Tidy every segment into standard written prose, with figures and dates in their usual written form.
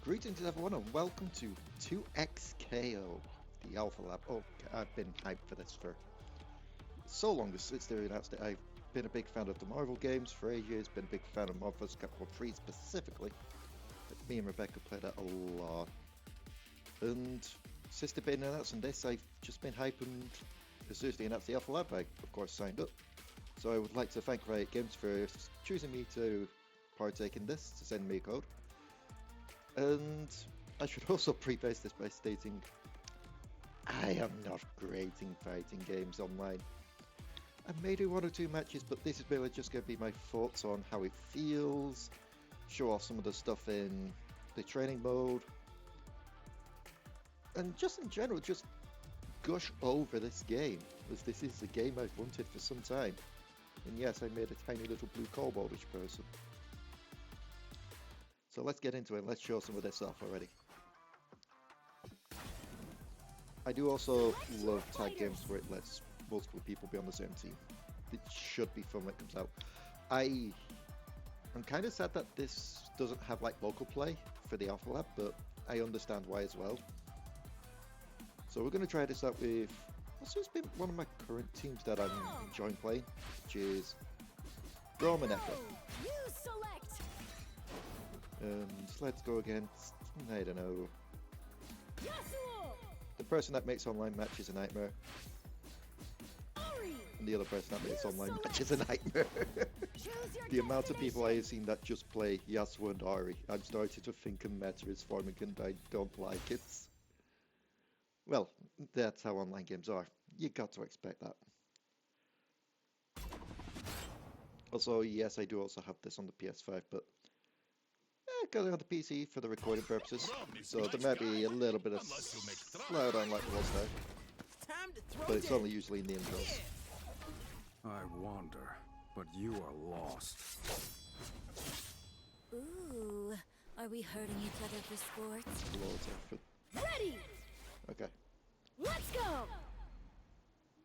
Greetings everyone and welcome to 2XKO, the Alpha Lab. Oh, I've been hyped for this for so long since they announced it. I've been a big fan of the Marvel games for ages, been a big fan of Marvel vs. Capcom 3 specifically. Me and Rebecca played that a lot. And since they've been announcing this, I've just been hyped, and as soon as they announced the Alpha Lab, I of course signed up. So I would like to thank Riot Games for choosing me to partake in this, to send me a code. And I should also preface this by stating I am not great in fighting games online. I may do one or two matches, but this is really just going to be my thoughts on how it feels, show off some of the stuff in the training mode, and just in general, just gush over this game, as this is a game I've wanted for some time. And yes, I made a tiny little blue koboldish person. So let's get into it, let's show some of this off already. I do also love tag games where it lets multiple people be on the same team. It should be fun when it comes out. I'm kind of sad that this doesn't have like local play for the Alpha Lab, but I understand why as well. So we're going to try this out with, what's just been one of my current teams that I'm enjoying playing, which is Runeterra. And let's go against, I don't know, the person that makes online matches a nightmare. And the other person that makes online matches a nightmare. The amount of people I have seen that just play Yasuo and Ari, I'm starting to think a meta is forming and I don't like it. Well, that's how online games are. You got to expect that. Also, yes, I do also have this on the PS5, but I got it on the PC for the recording purposes, so there might be a little bit of slowdown like there was there, but it's only usually in the intros. I wander, but you are lost. Ooh, are we hurting each other for sports? Loads of effort. Ready! Okay. Let's go!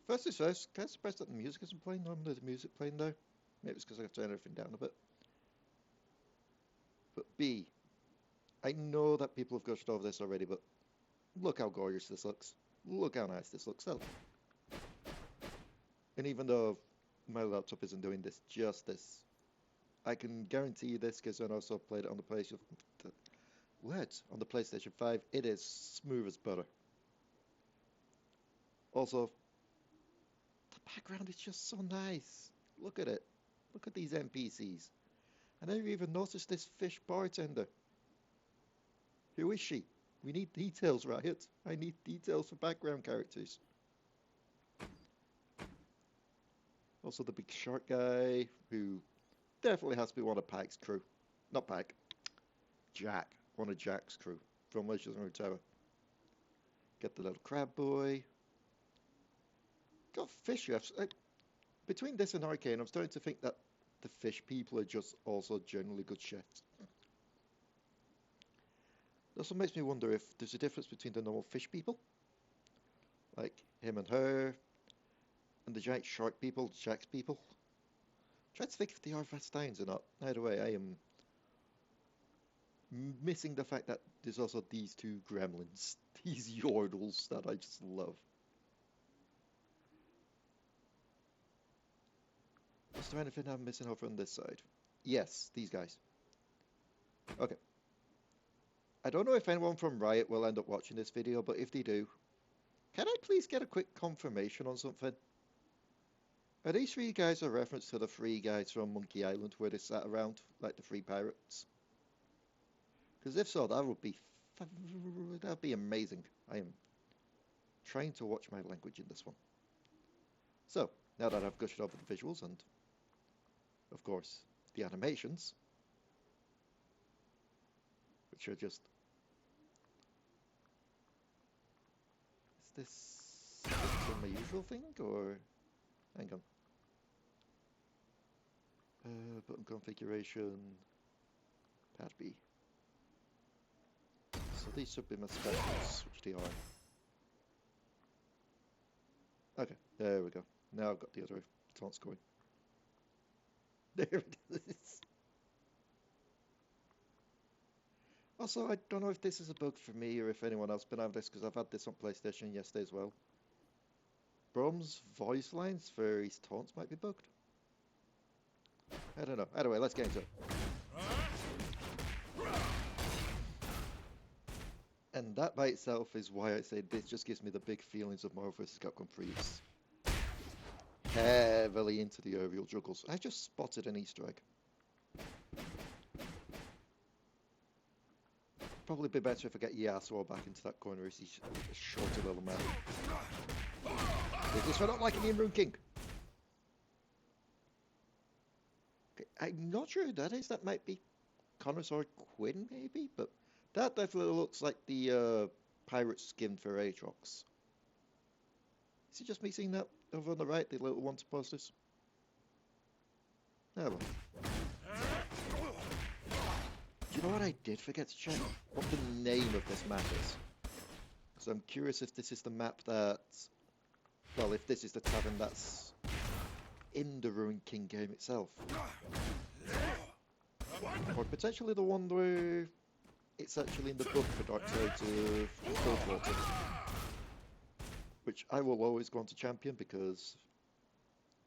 First things first, kind of surprised that the music isn't playing. Normally the music playing though. Maybe it's because I've turned everything down a bit. But B, I know that people have gushed over this already, but look how gorgeous this looks. Look how nice this looks. And even though my laptop isn't doing this justice, I can guarantee you this because I also played it on the PlayStation. On the PlayStation 5, it is smooth as butter. Also, the background is just so nice. Look at it. Look at these NPCs. I never even noticed this fish bartender. Who is she? We need details, Riot. I need details for background characters. Also the big shark guy, who definitely has to be one of Pack's crew. Not Pack. Jack. One of Jack's crew from Legends of Runeterra. Get the little crab boy. Got fish chefs. Between this and Arcane, I'm starting to think that the fish people are just also generally good chefs. It also makes me wonder if there's a difference between the normal fish people, like him and her, and the giant shark people, Jack's people. I'm trying to think if they are Vastines or not. Either way, I am missing the fact that there's also these two gremlins, these yordles that I just love. Is there anything I'm missing over on this side? Yes, these guys. Okay. I don't know if anyone from Riot will end up watching this video, but if they do, can I please get a quick confirmation on something? Are these three guys a reference to the three guys from Monkey Island where they sat around, like the three pirates? Because if so, that'd be amazing. I am trying to watch my language in this one. So, now that I've gushed over the visuals and, of course, the animations, which are just... Is this my usual thing, or... Hang on. Button configuration... Pad B. So these should be my specials, which they are. Okay, there we go. Now I've got the other taunts going. There it is. Also, I don't know if this is a bug for me or if anyone else been having this, because I've had this on PlayStation yesterday as well. Brom's voice lines for his taunts might be bugged. I don't know. Anyway, let's get into it. And that by itself is why I say this just gives me the big feelings of Marvel vs. Capcom 3. It's heavily into the aerial juggles. I just spotted an Easter egg. Probably be better if I get Yasuo back into that corner as he's a shorter little man. Is this for not liking the Rune King? Okay, I'm not sure who that is. That might be Connors or Quinn, maybe? But that definitely looks like the pirate skin for Aatrox. Is it just me seeing that over on the right, the little wanted posters? Oh well. Do you know what I did forget to check? What the name of this map is? So I'm curious if this is the map that... Well, if this is the tavern that's in the Ruined King game itself. Or potentially the one where it's actually in the book for Dark Sides of Bilgewater. Which I will always go on to champion because,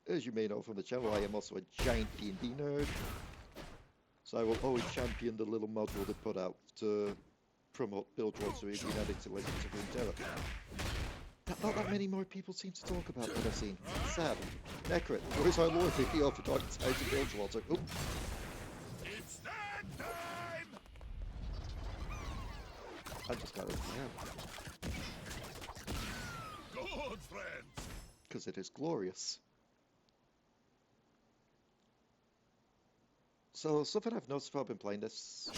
as you may know from the channel, I am also a giant D&D nerd. So I will always champion the little module they put out to promote Bilgewater being added to Legends of Runeterra. Not that many more people seem to talk about what I've seen. Sad. Necrit, where's our lord video for Dark Sides of Bilgewater? Oop. It's that time! I just got it now. Good friends! Because it is glorious. So, something I've noticed while I've been playing this,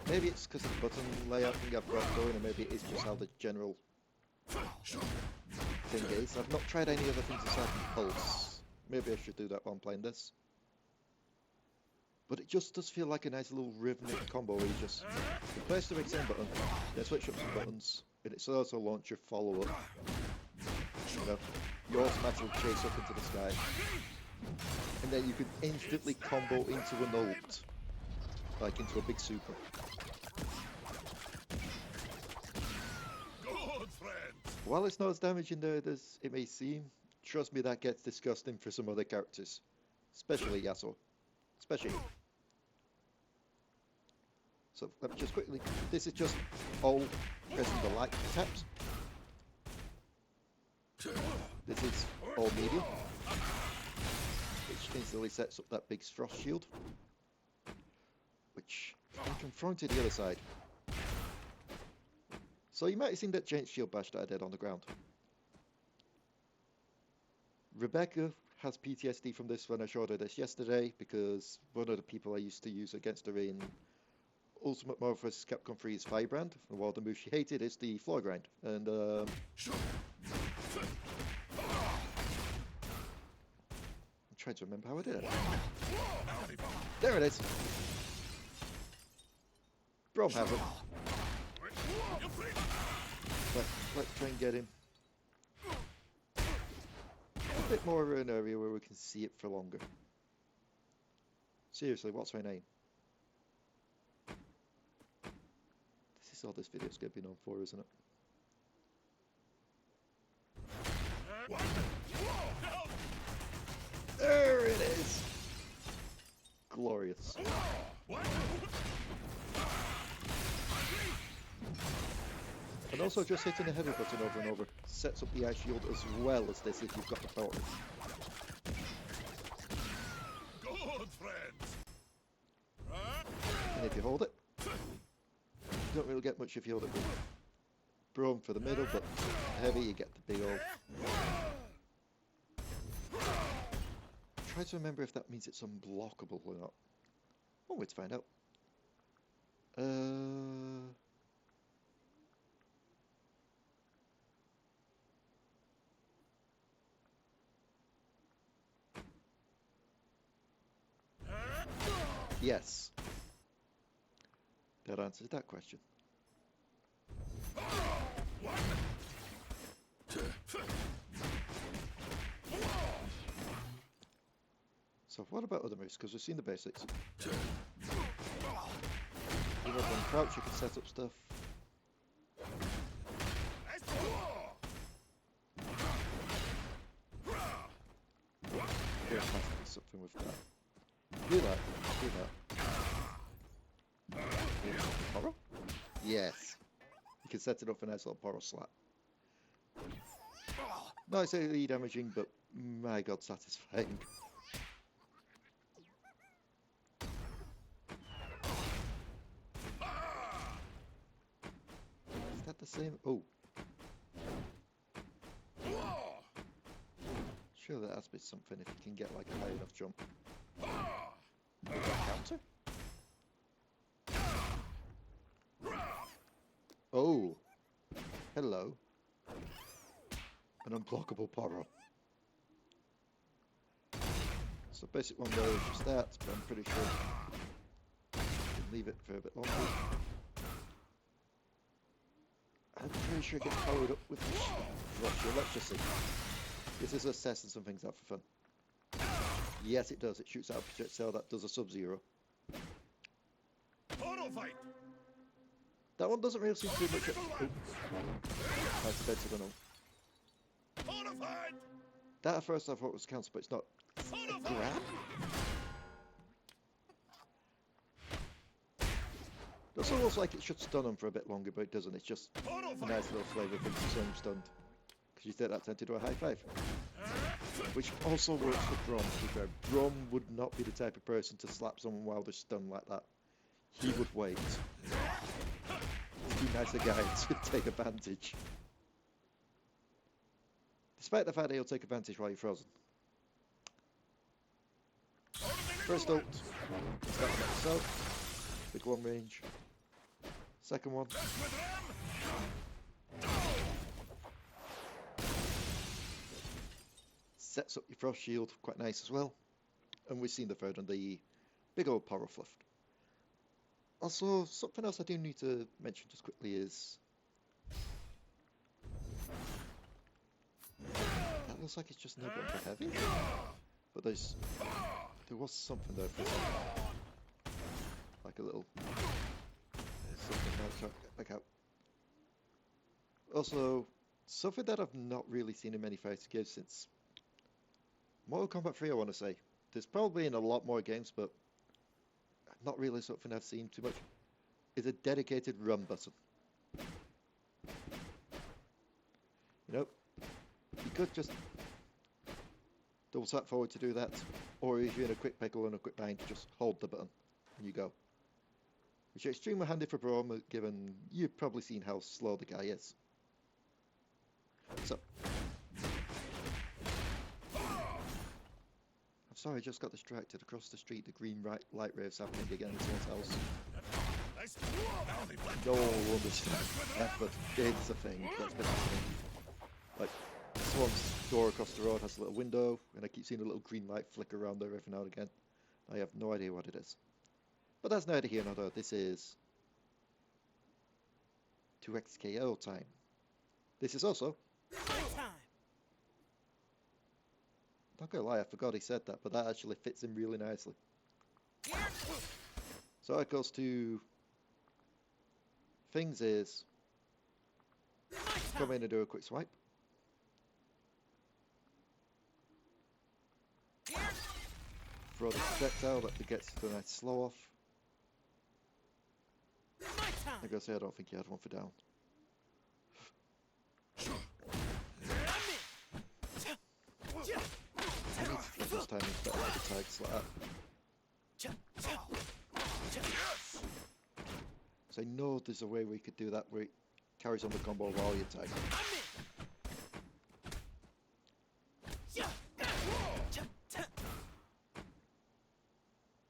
maybe it's because of the button layout thing I've got going, and maybe it is just how the general thing is. I've not tried any other things aside from pulse. Maybe I should do that while I'm playing this. But it just does feel like a nice little rhythmic combo where you just press the same button, then switch up some buttons, and it's also launch your follow-up. You know, you automatically chase up into the sky. And then you can instantly combo into an ult, like into a big super. Good friends! While it's not as damaging there as it may seem, trust me, that gets disgusting for some other characters, especially Yasuo. Especially. So let me just quickly. This is just all pressing the light taps. This is all medium, which instantly sets up that big frost shield, which I can throw to the other side. So you might have seen that giant shield bash that I did on the ground. Rebecca has PTSD from this when I showed her this yesterday, because one of the people I used to use against her in Ultimate Marvel vs. Capcom 3 is Firebrand, and while the move she hated is the floor grind. And I'm trying to remember how I did it. There it is! Brom has it. Let's try and get him a bit more of an area where we can see it for longer. Seriously, what's my name? This is all this video's going to be known for, isn't it? There it is! Glorious. And also just hitting the heavy button over and over sets up the ice shield as well as this if you've got the power. Good friends! And if you hold it, you don't really get much if you hold it with Brom for the middle, but heavy you get the big old. Try to remember if that means it's unblockable or not. Oh, let's find out. Yes. That answers that question. So what about other moves? Because we've seen the basics. We have one crouch, you can set up stuff. There has to be something with that. Do that. Do that. Poro? Yes. You can set it up for a nice little Poro slap. Nice AoE damaging, but my god, satisfying. Is that the same? Oh. Sure, that has to be something if you can get like a high enough jump. Is that counter? Oh. Hello. An unblockable Poro. So basic one though is just that, but I'm pretty sure you can leave it for a bit longer. I'm pretty sure it gets powered up with Russia. Let's just see. This is assessing some things out for fun. Yes, it does. It shoots out a projectile that does a Sub-Zero. Auto fight. That one doesn't really seem to do much. Oh. That's a bed to the no. Auto fight. That at first I thought was counter, but it's not. Auto A fight. grab? It's almost like it should stun them for a bit longer, but it doesn't. It's just Auto a fight. nice little flavour thing to stun stunned. Because you think that tend to do a high five. Which also works for Drum, to be fair. Drum would not be the type of person to slap someone while they're stunned like that. He would wait. He's too nice a guy to take advantage. Despite the fact that he'll take advantage while you're frozen. First ult. Start with yourself. Big long range. Second one. Sets up your frost shield, quite nice as well. And we've seen the third on the big old Poro fluff. Also, something else I do need to mention just quickly is that looks like it's just no gun for heavy. But there was something there for like a little something there. Back out. Also, something that I've not really seen in many fighting games since Mortal Kombat 3, I want to say. There's probably in a lot more games, but not really something I've seen too much. Is a dedicated run button. You know, you could just double tap forward to do that, or if you're in a quick pickle and a quick bind, just hold the button and you go. Which is extremely handy for Braum, given you've probably seen how slow the guy is. So, I'm sorry, I just got distracted. Across the street, the green light rave's happening again in someone's house. No one understands that, but it's a thing that's been happening. Like, someone's door across the road has a little window, and I keep seeing a little green light flicker around there every now and again. I have no idea what it is. But that's neither here nor there. This is 2xKO time. This is also... Not gonna lie, I forgot he said that, but that actually fits in really nicely. So that goes to... Things is... Come in and do a quick swipe. Throw the projectile that gets the nice slow off. I gotta say, I don't think he had one for down. This time it's better with the tags like that. So I know there's a way we could do that where it carries on the combo while you tag.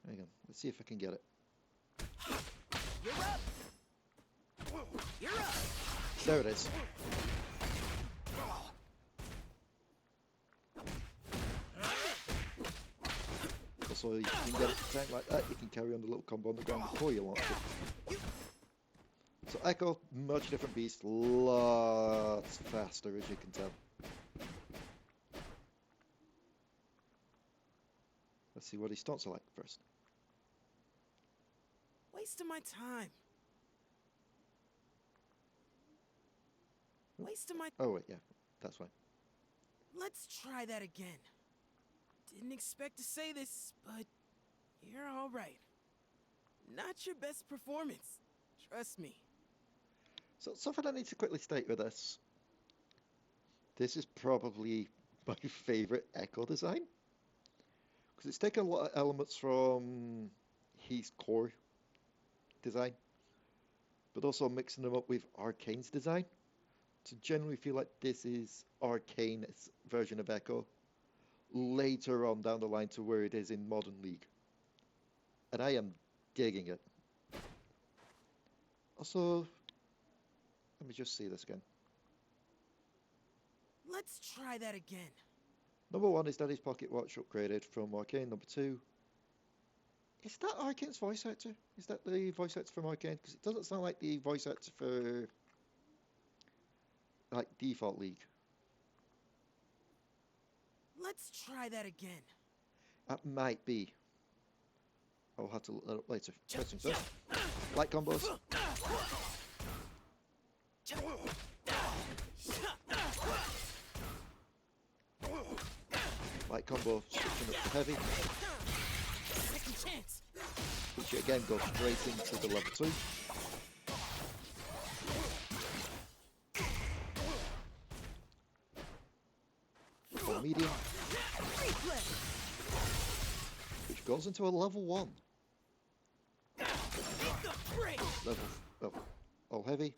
Hang on, let's see if I can get it. There it is. So you can get it to tank like that, you can carry on the little combo on the ground before you launch it. So Echo, much different beast, lots faster as you can tell. Let's see what his stunts are like first. Wasting my time. Waste of my... Oh, wait, yeah. That's fine. Let's try that again. Didn't expect to say this, but you're all right. Not your best performance. Trust me. So, something I need to quickly state with this. This is probably my favorite Echo design. Because it's taken a lot of elements from Heath's core design, but also mixing them up with Arcane's design to generally feel like this is Arcane's version of Echo later on down the line to where it is in Modern League. And I am digging it. Also, let me just see this again. Let's try that again. Number one is Daddy's Pocket Watch upgraded from Arcane. Number two, is that Arcane's voice actor? Is that the voice actor from Arcane? Because it doesn't sound like the voice actor for like Default League. Let's try that again. That might be. I'll have to look that up later. First things first. Light combos. Light combo switching up to heavy. Second chance. Which again goes straight into the level 2. For medium. Which goes into a level 1. Level all heavy.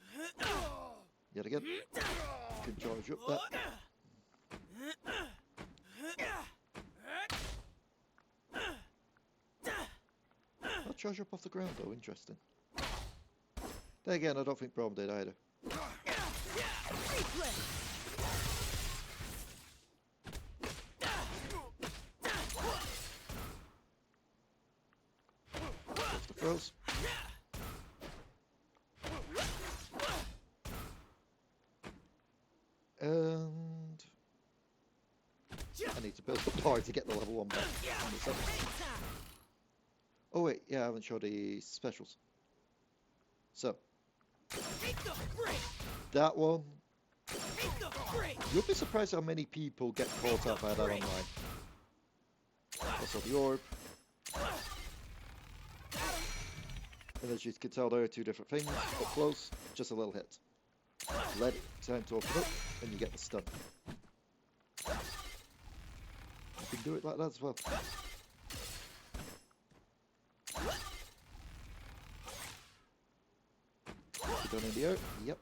Yet again. Can charge up that. I'll charge up off the ground though, interesting. Then again, I don't think Brom did either. There's the throws. And I need to build up power to get the level 1 back. Oh wait, yeah, I haven't showed the specials. So, that one, you'll be surprised how many people get caught up by that online. Also the orb. And as you can tell, there are two different things. Up close, just a little hit. Let it time to open up, and you get the stun. You can do it like that as well. You're done in the air, yep.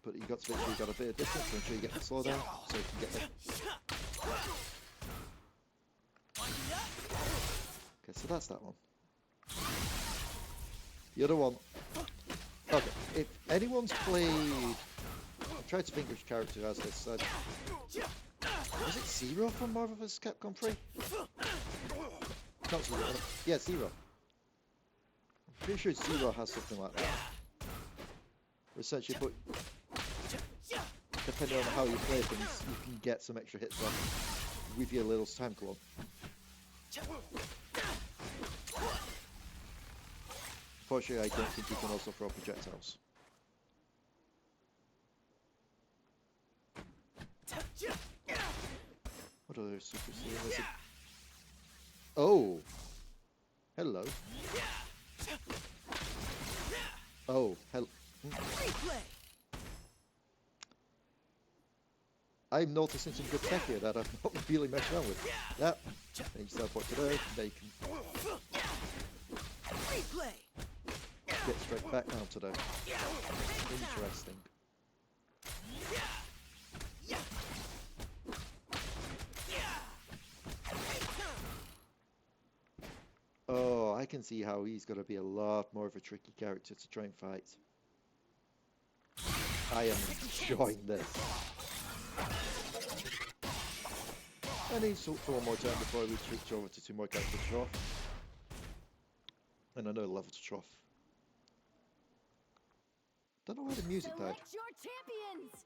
But you got to make sure you got a bit of distance, make sure you get the slowdown, so you can get there. Okay, so that's that one. The other one. Okay, if anyone's played, I'm trying to think which character has this. Was it Zero from Marvel vs. Capcom 3? Not Zero. Yeah, Zero. I'm pretty sure Zero has something like that. Where essentially, but depending on how you play things, you can get some extra hits off with your little time clone. Unfortunately, I don't think you can also throw projectiles. What other super serum is it? Oh! Hello. Oh, hello. I'm noticing some good tech here that I've not really messed around with. Yep. Then you teleport to there, then you can get straight back down to there. Interesting. Oh, I can see how he's going to be a lot more of a tricky character to try and fight. I am enjoying this. I need to for one more time before we switch over to 2 more characters to trough. And another level to trough. Don't know why the music died.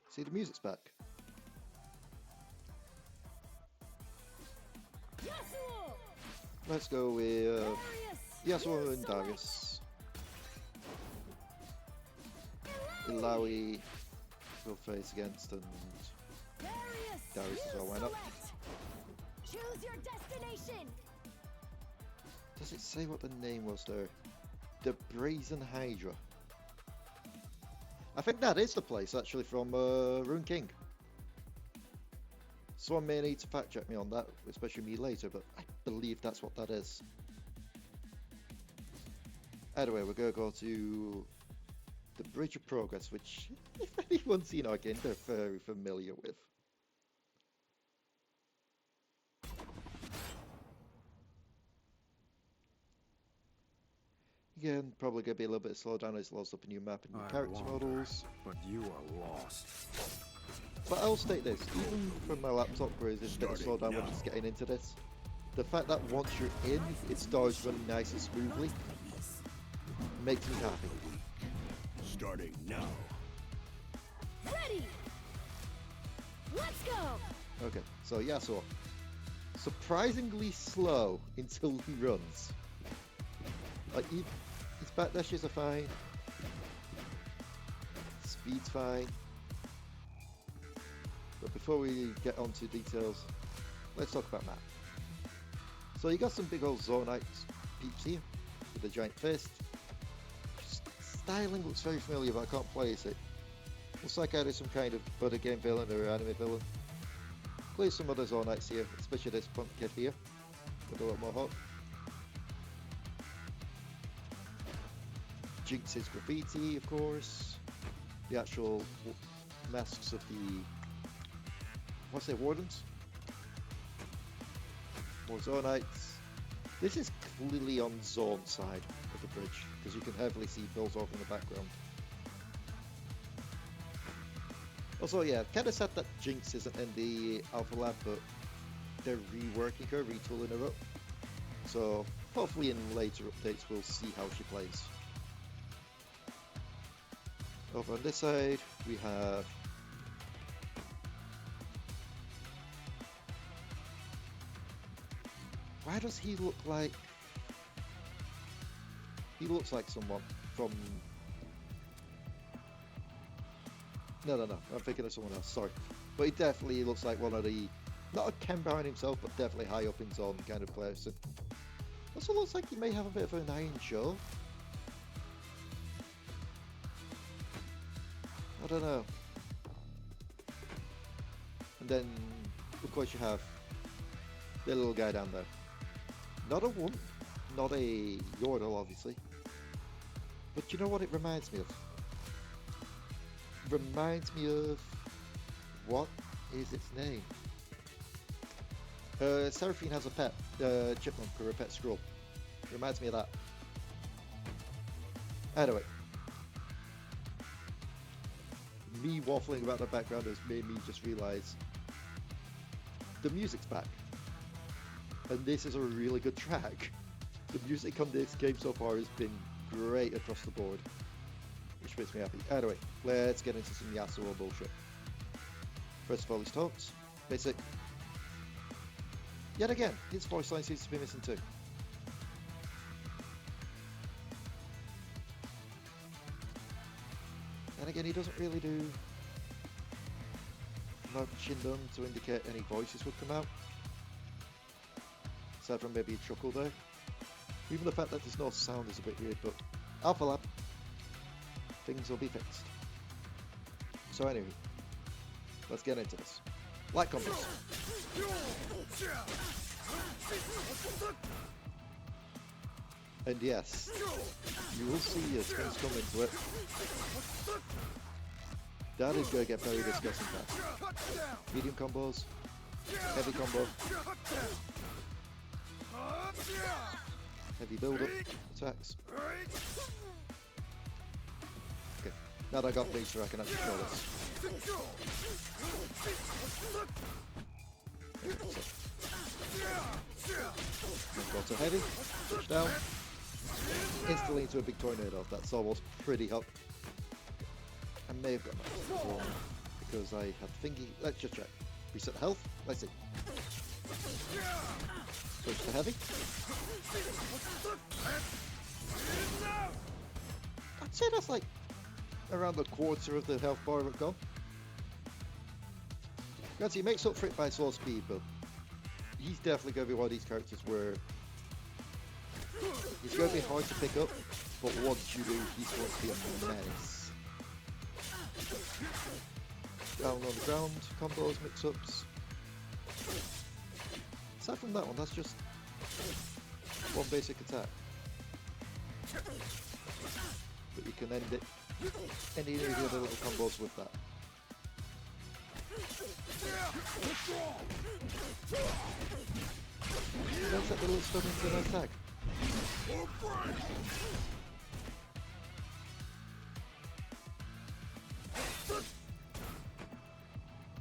See, the music's back. Let's go with Yasuo and Darius. Illaoi will face against, and Darius as well, why not? Choose your destination. Does it say what the name was there? The Brazen Hydra. I think that is the place actually from Rune King. Someone may need to fact check me on that, especially me later, but I believe that's what that is. Anyway, we're going to go to the Bridge of Progress, which if anyone's seen our game, they're very familiar with. Again, probably going to be a little bit slow down as it loads up a new map and new character models. But you are lost. But I'll state this, even from my laptop where it's a bit of slow down when just getting into this, the fact that once you're in, it starts running nice and smoothly makes me happy. Starting now. Ready. Let's go. Okay, so Yasuo. Surprisingly slow until he runs. Like, his backdashes are fine. Speed's fine. But before we get on to details, let's talk about map. So you got some big old Zonite peeps here with a giant fist. Styling looks very familiar, but I can't place it. Looks like either some kind of Buddha game villain or anime villain. Play some other Zonites here, especially this punk kid here with a lot more hot. Jinx's graffiti, of course. The actual masks of the, what's it, Wardens? More Zonites. This is clearly on Zone side of the bridge, because you can heavily see Bill's off in the background. Also, yeah, kind of sad that Jinx isn't in the Alpha Lab, but they're reworking her, retooling her up. So, hopefully in later updates we'll see how she plays. Over on this side, we have why does he look like... He looks like someone from... No, I'm thinking of someone else, sorry. But he definitely looks like one of the... Not a Kembaran himself, but definitely high up in zone kind of person. Also looks like he may have a bit of an iron jaw. I don't know. And then, of course, you have the little guy down there. Not a Wump, not a Yordle, obviously. But you know what it reminds me of? It reminds me of... What is its name? Seraphine has a pet, chipmunk, or a pet squirrel. It reminds me of that. Anyway. Me waffling about the background has made me just realise the music's back. And this is a really good track. The music on this game so far has been great across the board, which makes me happy. Anyway, let's get into some Yasuo bullshit. First of all, his taunts. Basic. Yet again, his voice line seems to be missing too. And again, he doesn't really do much in them to indicate any voices would come out. Aside from maybe a chuckle there. Even the fact that there's no sound is a bit weird, but Alpha Lab, things will be fixed. So anyway, let's get into this. Light combos. And yes, you will see as things come into it. That is going to get very disgusting fast. Medium combos, heavy combo, heavy build up, attacks. Okay, now that I got these, I can actually show this. Go to heavy, switch down, instantly into a big tornado. That's almost pretty hot. I may have got that wrong because I had thingy. Let's just check. Reset health. Let's see. Switch to heavy. I'd say that's like around a quarter of the health bar I've got. Granted, he makes up for it by slow speed, but he's definitely going to be one of these characters where he's going to be hard to pick up, but once you do, he's going to be a menace. Down on the ground, combos, mix-ups. Aside from that one, that's just one basic attack. But you can end it, any of the other little combos with that. That's that little stun into an attack.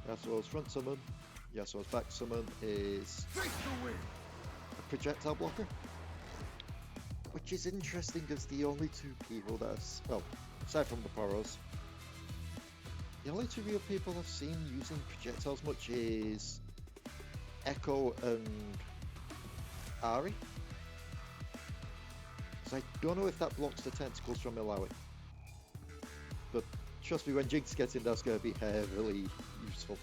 Yasuo's front summon, Yasuo's back summon is a projectile blocker. Which is interesting because the only two people that's, well, aside from the Poros, the only two real people I've seen using projectiles much is Echo and Ari. So I don't know if that blocks the tentacles from Ilaoi. But trust me, when Jinx gets in, that's going to be heavily useful.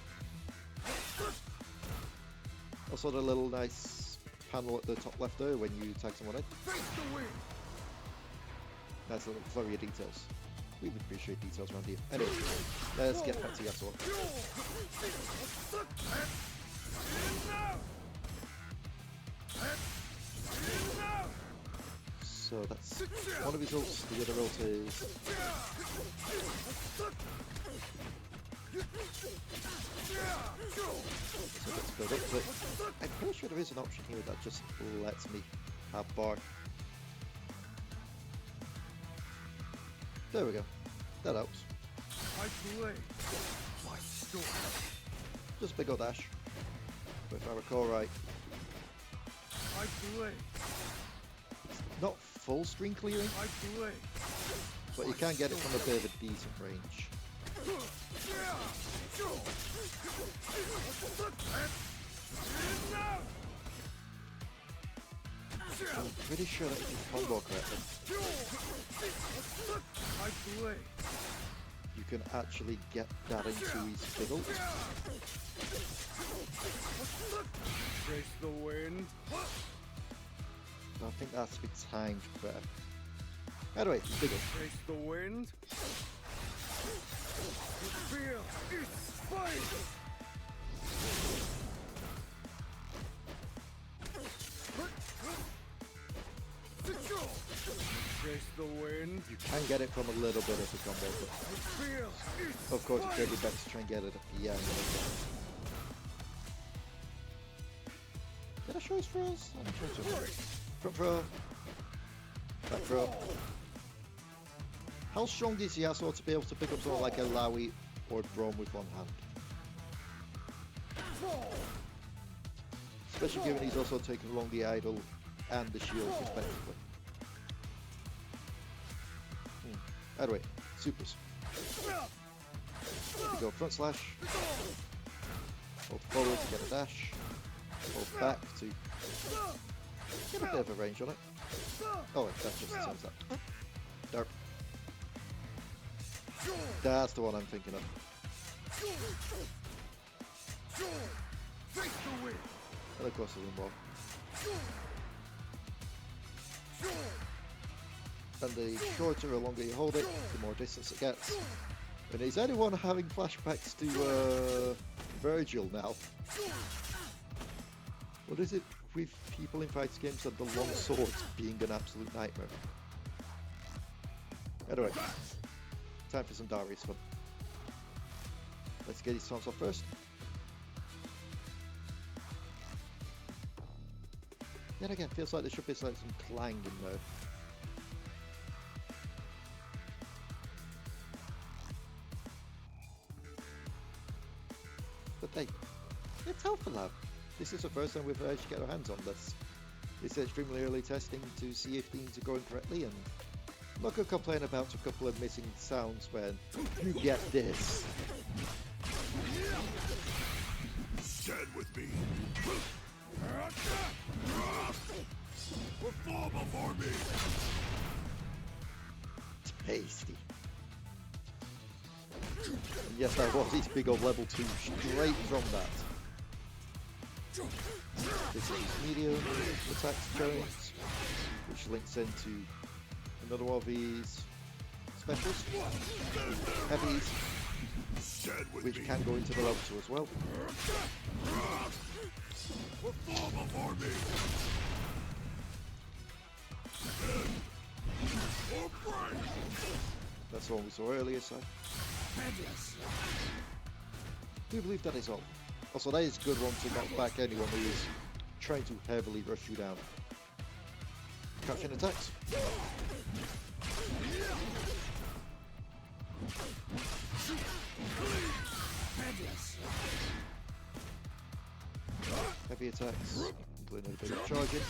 Also the little nice panel at the top left there when you tag someone in. Nice little flurry of details. We would appreciate details around here. Anyway, let's get back to Yasuo. So that's one of his ults, the other ult is... So let's build up to it. I'm pretty sure there is an option here that just lets me have bar. There we go. That helps. Just a big old dash. But if I recall right. It's not full screen clearing, but you can get it from a bit of a decent range. I'm pretty sure that you can combo correctly. You can actually get that into his fiddle. Trace the wind. I think that's to be timed better. Anyway, fiddle. Trace the wind. Feel its fight. Trace the wind. You can get it from a little bit of the combo, but of course it's going to be better to try and get it at the end. Did I show his throws? I'm sure it's okay. Front throw. Back throw. How strong is Yasuo to be able to pick up someone like a Leigh or Drone with one hand? Especially given he's also taken along the idol and the shield respectively. Anyway, supers. Here we go, front slash. Hold forward to get a dash. Hold back to get a bit of a range on it. Oh, wait, that's just the same as that. Derp. That's the one I'm thinking of. And of course, there's one more. And the shorter or longer you hold it, the more distance it gets. And is anyone having flashbacks to Virgil now? What is it with people in fights games and the long swords being an absolute nightmare? Anyway, time for some Darius fun. Let's get his taunts off first. Yet again, feels like there should be some clang in there. But hey, it's Alpha Lab. This is the first time we've managed to get our hands on this. It's extremely early testing to see if things are going correctly, and I'm not going to complain about a couple of missing sounds when you get this. Stand with me. Fall before me. Tasty. And yes, that was his big old level 2 straight from that. This is his medium attack Jones, which links into another one of his specials. Heavies, which can go into the level 2 as well. That's the one we saw earlier, so I do believe that is all. Also, that is a good one to knock back anyone who is trying to heavily rush you down. Catching attacks. Heavy attacks, including a bit of charging.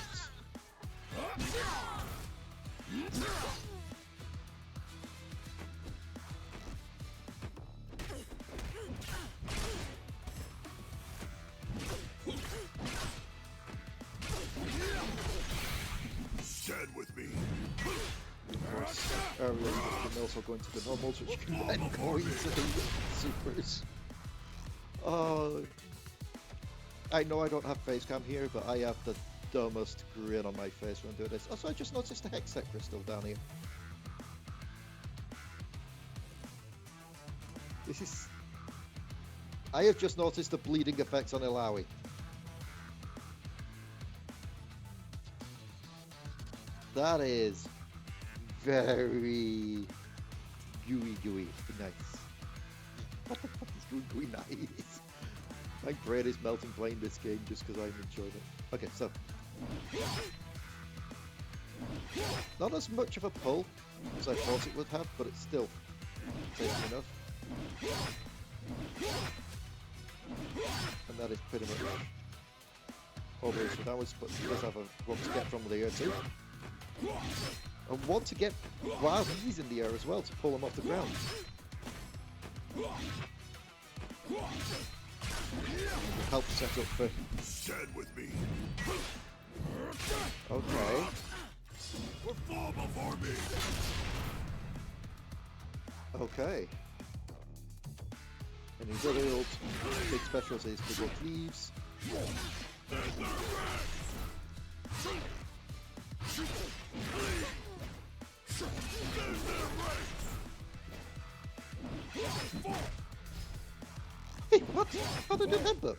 Stand with me. Of course, areas which can also go into the normals, which can then go into the supers. Oh, I know I don't have face cam here, but I have the dumbest grin on my face when doing this. Also, I just noticed the Hextech crystal down here. This is... I have just noticed the bleeding effects on Ilawi. That is very gooey nice. What the fuck is gooey nice? My brain is melting playing this game just because I'm enjoying it. Okay, so not as much of a pull as I thought it would have, but it's still tasty enough. And that is pretty much all there is for downwards, but he does have a one to get from the air too. And one to get while he's in the air as well to pull him off the ground. Help set up for... Stand with me. Okay. Fall before me. Okay. And his other old big specials is to go Cleaves. Hey, what? How did it happen?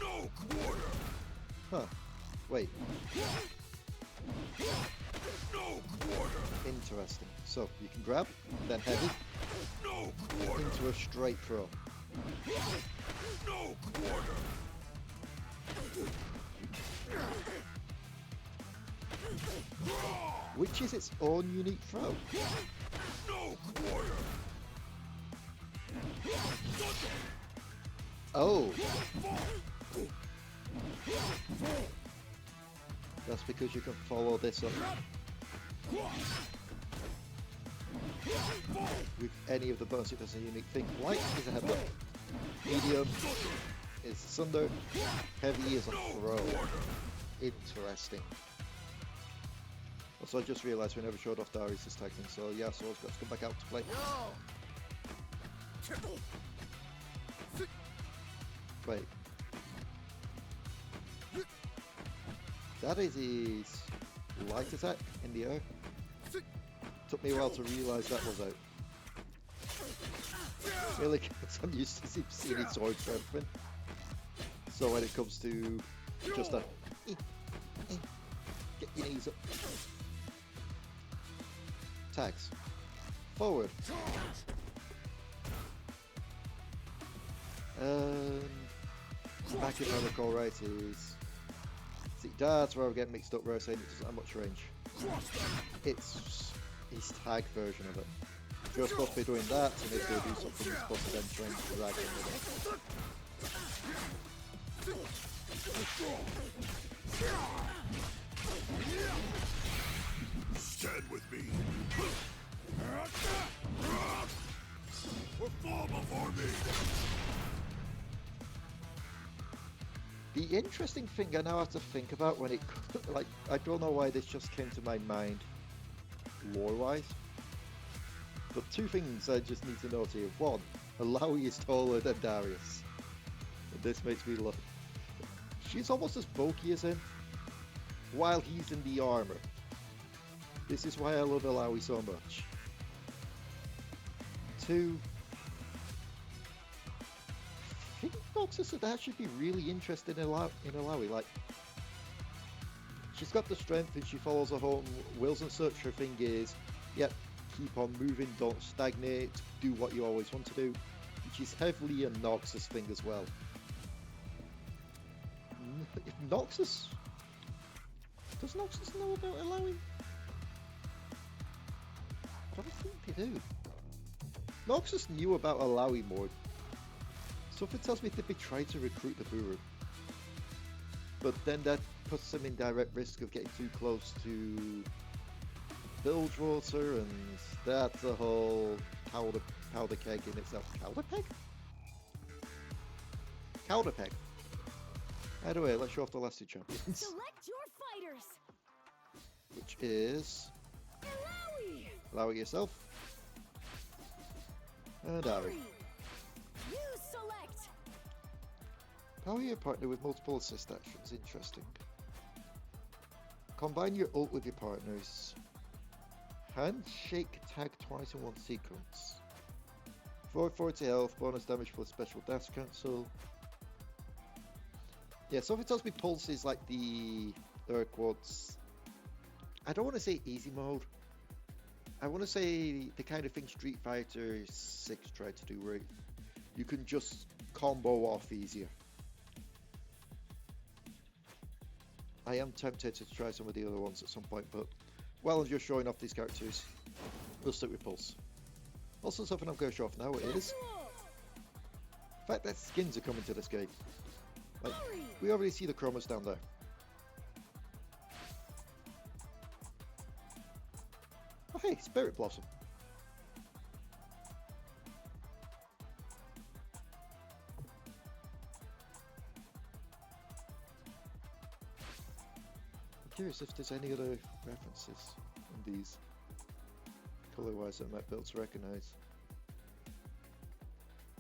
No quarter. Huh. Wait. No quarter. Interesting. So, you can grab, then heavy, No quarter. into a straight throw. No quarter. Which is its own unique throw. No quarter. Oh. That's because you can follow this up with any of the bones. It does a unique thing. Light is a headbutt. Medium is sunder. Heavy is a throw. Interesting. Also, I just realised we never showed off Darius' tag thing, so yeah, Soul's got to come back out to play. Wait. That is his light attack in the air. Took me a while to realise that was out. Really, because I'm used to seeing his sword for everything. So when it comes to just a get your knees up. Tags. Forward. Back if I recall right is... See, that's where I get mixed up where I say it doesn't have much range. It's his tag version of it. You're supposed to be doing that, and if they do something, you're supposed to then try and drag them with it. Stand with me. Or fall before me. The interesting thing I now have to think about when it, like, I don't know why this just came to my mind, lore-wise. But two things I just need to note here. One, Alawi is taller than Darius. And this makes me laugh. She's almost as bulky as him, while he's in the armor. This is why I love Alawi so much. Two, I think Noxus would actually be really interested in Alawi. Like, she's got the strength and she follows her own wills and such. Her thing is, yep, keep on moving, don't stagnate, do what you always want to do, which is heavily a Noxus thing as well. If Noxus... Does Noxus know about Alawi? I don't think they do. Noxus knew about Alawi more. Something tells me they'd be trying to recruit the Buru. But then that puts them in direct risk of getting too close to Bilgewater, and that's a whole powder keg in itself. Powder peg? Powder peg. Anyway, let's show off the last two champions. Select your fighters. Which is Alawi. Alawi yourself and Ari. You select. How are you a partner with multiple assist actions? Interesting. Combine your ult with your partners. Handshake tag twice in one sequence. 440 health, bonus damage plus special dash cancel. Yeah, so if it tells me Pulse is like the Urquhart's, I don't want to say easy mode. I want to say the kind of thing Street Fighter 6 tried to do, where you can just combo off easier. I am tempted to try some of the other ones at some point, but while I'm just showing off these characters, we'll stick with Pulse. Also, something I'm going to show off now is the fact that skins are coming to this game. Like, we already see the chromas down there. Oh hey, Spirit Blossom. I'm curious if there's any other references in these color-wise that I might be able to recognize.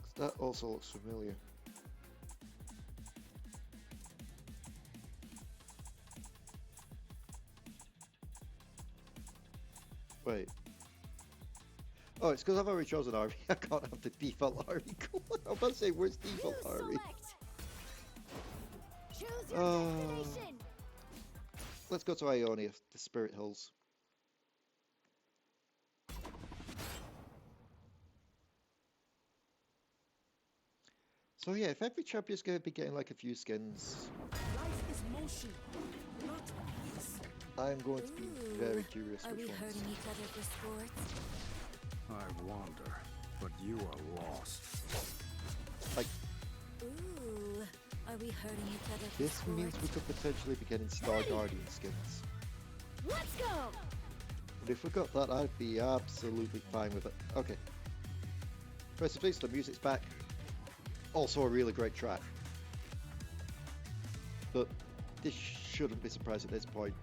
'Cause that also looks familiar. Wait. Oh, it's because I've already chosen Ari. I can't have the default Ari color. I was about to say, where's default You Ari? select. Choose your destination. Let's go to Ionia, the Spirit Hills. So yeah, if every champion's going to be getting like a few skins, Life is motion, not peace. I'm going to be very curious Are we which ones. hurting each other for sports? I wander, but you are lost. Like, Ooh, are we hurting each other for this sports? means we could potentially be getting Star Guardian skins. Let's go. And if we got that, I'd be absolutely fine with it. Okay. First things, the music's back. Also a really great track. But this shouldn't be surprising at this point.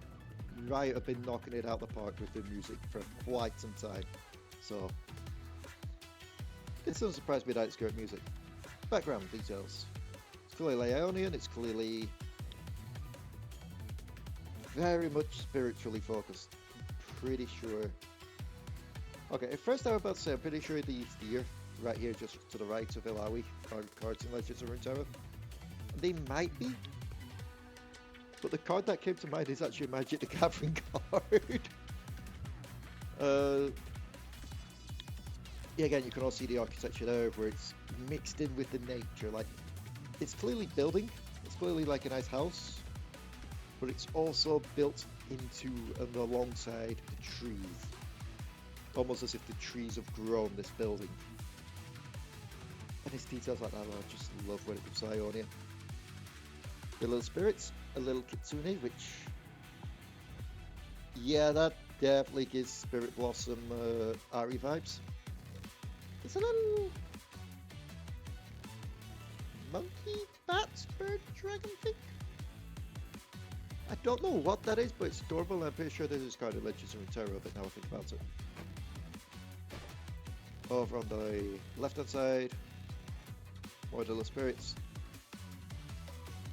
Riot have been knocking it out the park with their music for quite some time. So, it doesn't surprise me that it's great music. Background details. It's clearly Ionian, it's clearly very much spiritually focused. I'm pretty sure. Okay, at first I was about to say, I'm pretty sure the deer right here just to the right of Ilawi are cards in Legends of Runeterra. They might be. But the card that came to mind is actually a Magic the Gathering card. Yeah, again, you can all see the architecture there where it's mixed in with the nature. Like, it's clearly building. It's clearly like a nice house. But it's also built into and alongside the trees. Almost as if the trees have grown this building. And it's details like that, I just love when it comes to Ionia. The little spirits, a little kitsune, which, yeah, that definitely gives Spirit Blossom Ari vibes. It's a little monkey, bat, bird, dragon thing. I don't know what that is, but it's adorable. I'm pretty sure this is kind of Legends of Runeterra, but now I think about it. Over on the left-hand side, Model of Spirits.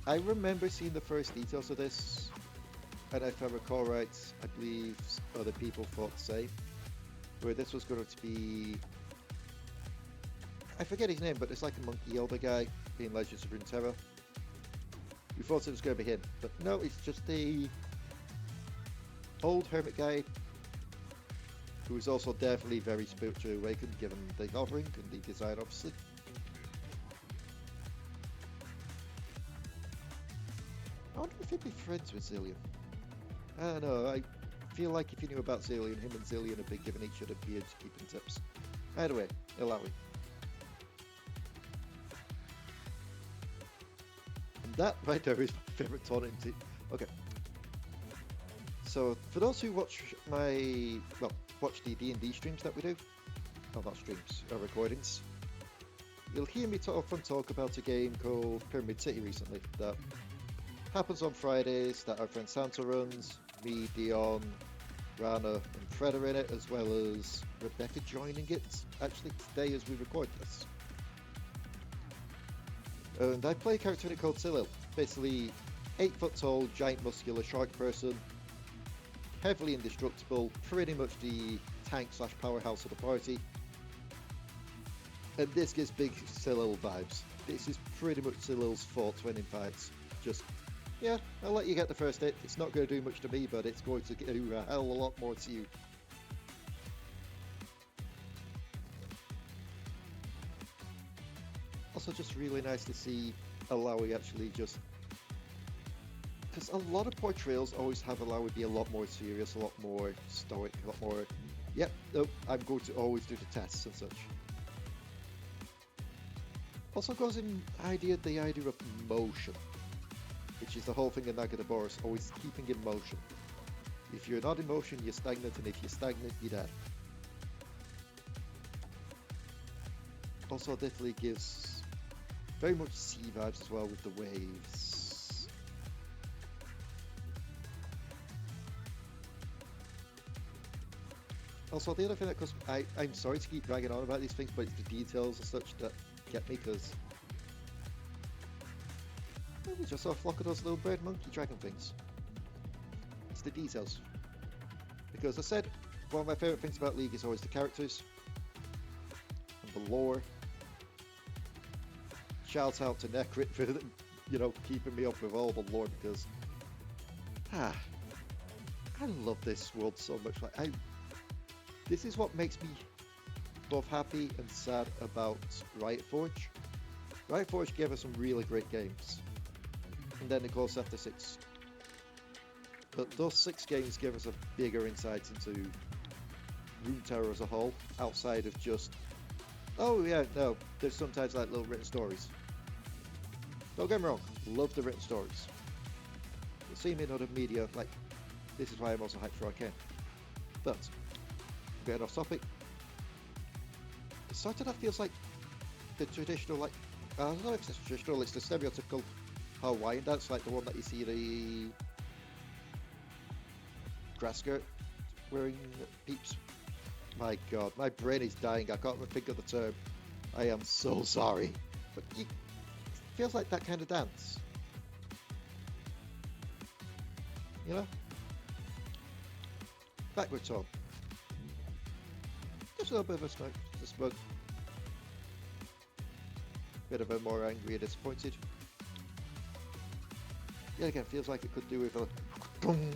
I remember seeing the first details of this, and if I recall right, I believe other people thought the same. Where this was going to be... I forget his name, but it's like a monkey elder guy in Legends of Runeterra. We thought it was going to be him, but no, it's just a old hermit guy who is also definitely very spiritually awakened, given the offering and the design, obviously. I wonder if he'd be friends with Zillion. I don't know, I feel like if you knew about Zillion, him and Zillion have been giving each other beards, keeping tips. Either way, allow it. And that right there is my favourite taunting team. Okay. So, for those who watch watch the D&D streams that we do, oh, not streams, recordings, you'll hear me often talk about a game called Pyramid City recently that happens on Fridays, that our friend Santa runs, me, Dion, Rana and Fred are in it, as well as Rebecca joining it, actually today as we record this. And I play a character in it called Silil, basically 8 foot tall, giant muscular shark person, heavily indestructible, pretty much the tank slash powerhouse of the party. And this gives big Silil vibes. This is pretty much Silil's thoughts when in fights. Just, yeah, I'll let you get the first hit. It's not going to do much to me, but it's going to do a hell of a lot more to you. Also just really nice to see Alawi actually just... Because a lot of portrayals always have Alawi be a lot more serious, a lot more stoic, a lot more... Yep, nope, I'm going to always do the tests and such. Also goes in the idea of motion, which is the whole thing in Nagadaboris, always keeping in motion. If you're not in motion, you're stagnant, and if you're stagnant, you're dead. Also definitely gives very much sea vibes as well with the waves. Also the other thing that, because I'm sorry to keep dragging on about these things, but it's the details and such that get me, because we just saw a flock of those little bird monkey dragon things. It's the details. Because I said, one of my favourite things about League is always the characters and the lore. Shout out to Necrit for, you know, keeping me up with all the lore, because I love this world so much. Like, this is what makes me both happy and sad about Riot Forge. Riot Forge gave us some really great games, and then it goes after 6. But those 6 games give us a bigger insight into Runeterra as a whole, outside of just, oh yeah, no, there's sometimes like little written stories. Don't get me wrong, love the written stories. You'll see me in other media, like, this is why I'm also hyped for Arcane. But, getting off topic, it sort of that feels like the traditional, like, I don't know if it's traditional, it's the stereotypical Hawaiian dance, like the one that you see the grass skirt wearing peeps. My god, my brain is dying, I can't even think of the term. I am so sorry. But it feels like that kind of dance. You know? Backward tone. Just a little bit of a smoke, just a smoke. Bit of a more angry and disappointed. Yeah, again, feels like it could do with a boom.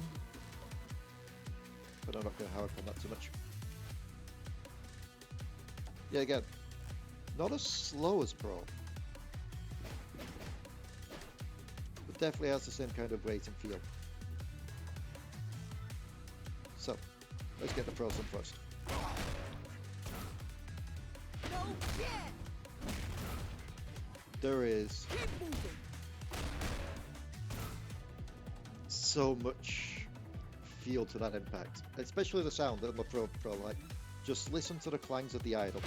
But I'm not going to harp on that too much. Yeah, again, not as slow as Pro, but definitely has the same kind of weight and feel. So, let's get the pros on first. No, yeah. There is Keep moving. so much feel to that impact, especially the sound of the pro, like, just listen to the clangs of the idol.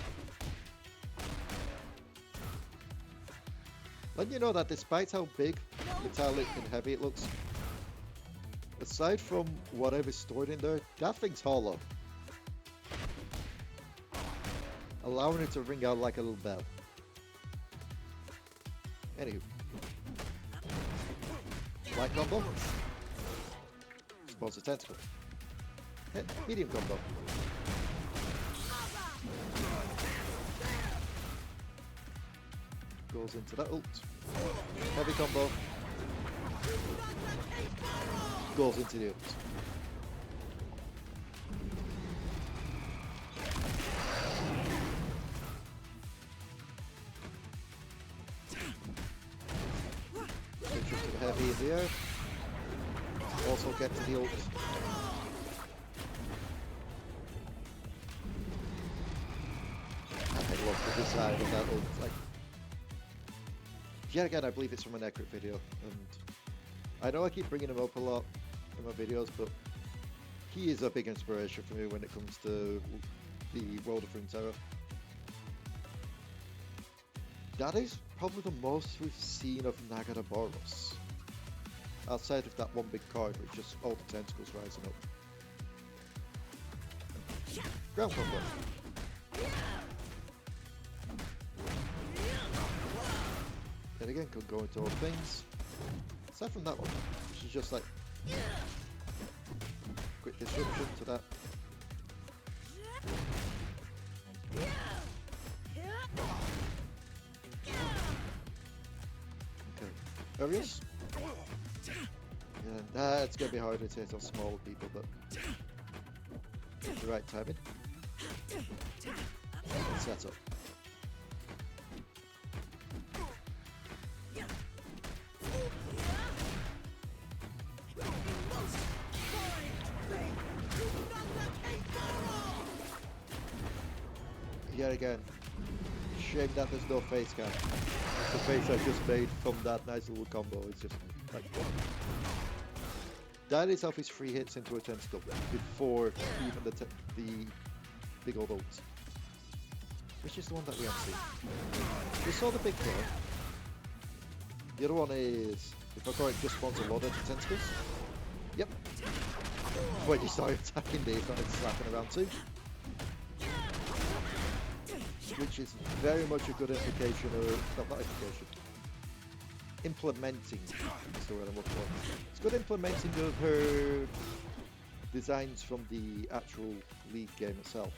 Letting you know that despite how big, metallic and heavy it looks, Aside from whatever's stored in there, that thing's hollow. Allowing it to ring out like a little bell. Anywho. Light combo. Spawns a tentacle. Hit. Medium combo. Goes into that ult. Heavy combo. Goes into the ult. Switches to the heavy in the air. Also get to the ult. I love the design of that ult. Like, yet again, I believe it's from an accurate video, and I know I keep bringing him up a lot in my videos, but he is a big inspiration for me when it comes to the world of Runeterra. That is probably the most we've seen of Nagaraboros. Outside of that one big card with just all the tentacles rising up. Ground combo. Then again, could go into all things. Aside from that one, which is just like quick disruption to that. Okay, areas. And that's gonna be harder to hit on smaller people, but the right timing. Set up. Yet again, shame that there's no face cam. The face I just made from that nice little combo is just like... That itself is 3 hits into a tentacle before even the big old ult. Which is the one that we haven't seen. We saw the big one. The other one is, if I correct, just spawns a lot of the tentacles. Yep. When you start attacking, they started slapping around too. Which is very much a good indication of, not indication, implementing is the word I'm looking for. It's good implementing of her designs from the actual League game itself.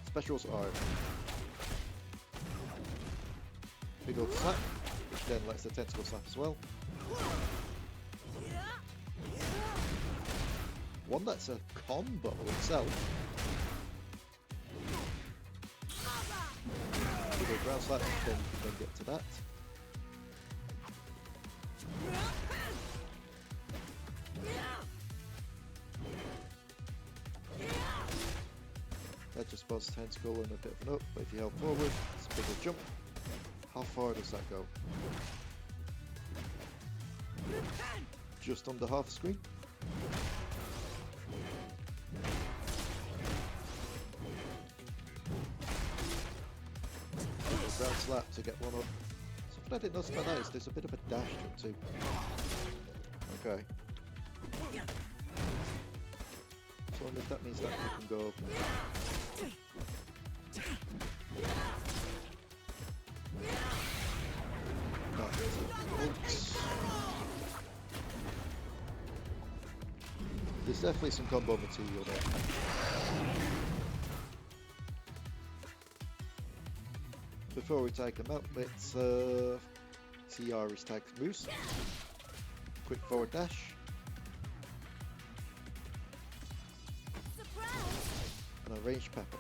Specials are big old slap, which then lets the tentacle slap as well. One that's a combo itself. Big old ground slap, then you can then get to that. That just spawns tentacle and a bit of an up, but if you held forward, it's a bigger jump. How far does that go? Just under half screen. Ground slap to get one up. Something I didn't notice about that is there's a bit of a dash to it too. Okay. So I wonder if that means that you can go. There's definitely some combo material there. Before we take them out, let's see Irish tag moves. Quick forward dash. And a ranged pepper.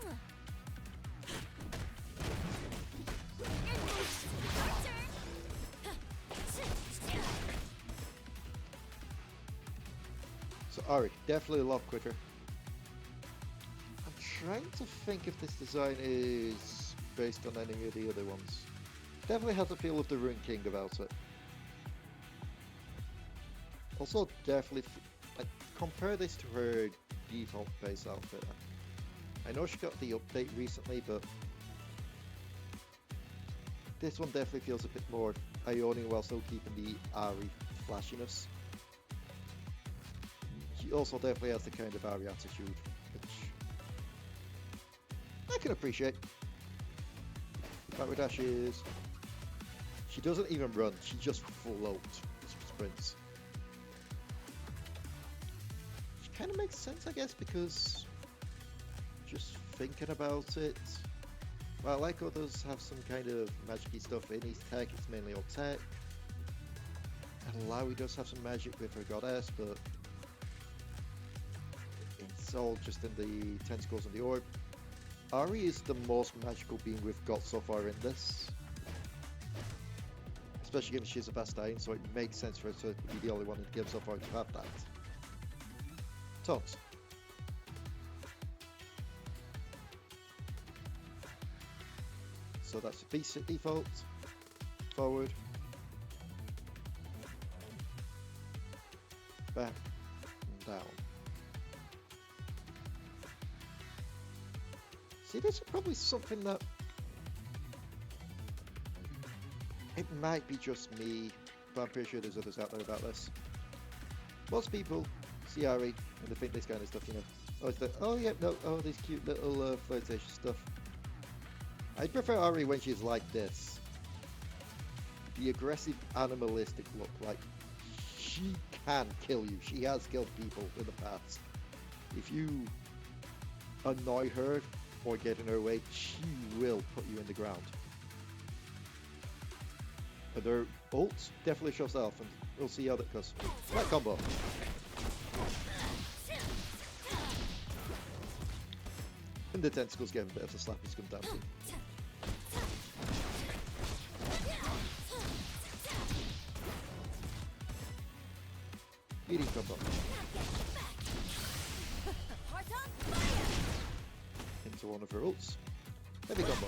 So Ari, definitely a lot quicker. I'm trying to think if this design is based on any of the other ones. Definitely has the feel of the Rune King about it. Also, definitely, like, compare this to her default base outfit. I know she got the update recently, but this one definitely feels a bit more Ione while still keeping the Ari flashiness. She also definitely has the kind of Ari attitude, which I can appreciate. Backward dashes. She doesn't even run, she just floats, sprints. Which kind of makes sense, I guess, because just thinking about it, well, like others have some kind of magic-y stuff in his tech, it's mainly all tech. And Leigh does have some magic with her goddess, but it's all just in the tentacles and the orb. Ari is the most magical being we've got so far in this. Especially given she's a Bastine, so it makes sense for her to be the only one in the game so far to have that. Tons. So that's the basic default. Forward. Back. And down. See, this is probably something that... It might be just me, but I'm pretty sure there's others out there about this. Most people see Ari and they think this kind of stuff, you know. Oh, it's the, oh yeah, no, oh, this cute little flirtatious stuff. I prefer Ari when she's like this. The aggressive, animalistic look, like she can kill you. She has killed people in the past. If you annoy her or get in her way, she will put you in the ground. But their ult definitely shows off, and we'll see how that goes. That combo. And the tentacles get a bit of a slap as come down to. Eating combo. Into one of her ults. Heavy combo.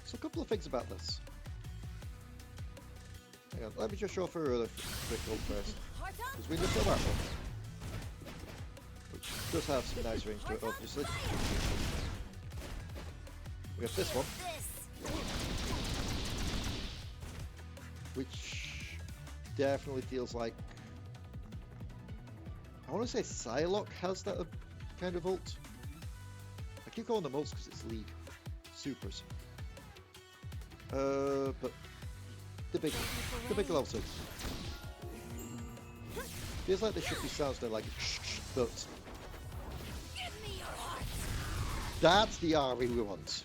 So a couple of things about this. Hang on, let me just show off her other quick ult first. Because we just saw that one. Which does have some nice range to it, obviously. We have this one. Which definitely feels like... I want to say Psylocke has that kind of ult. I keep calling them ults because it's League. Supers. But the big level 6. Feels like there should be sounds there like but that's the Ari we want.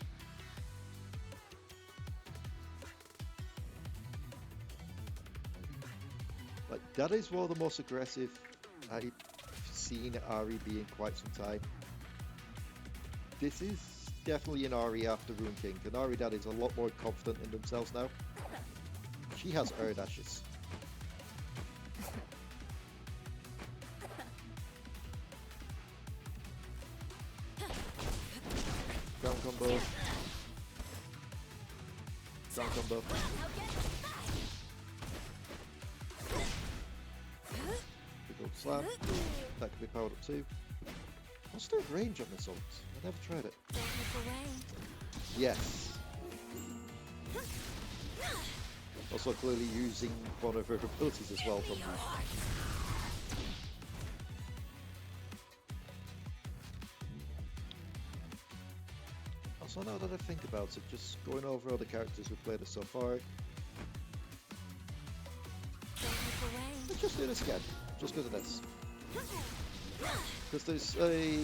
Like that is one of the most aggressive I've seen Ari be in quite some time. This is definitely an Ari after Rune King. An Ari that is a lot more confident in themselves now. She has air dashes. Ground combo. Ground combo. Big old slap. That could be powered up too. What's the range on this ult? I never tried it. Yes. Also clearly using one of her abilities as well from her. Also now that I think about it, just going over all the characters we've played as so far. Let's just do this again, just because of this. Because there's a...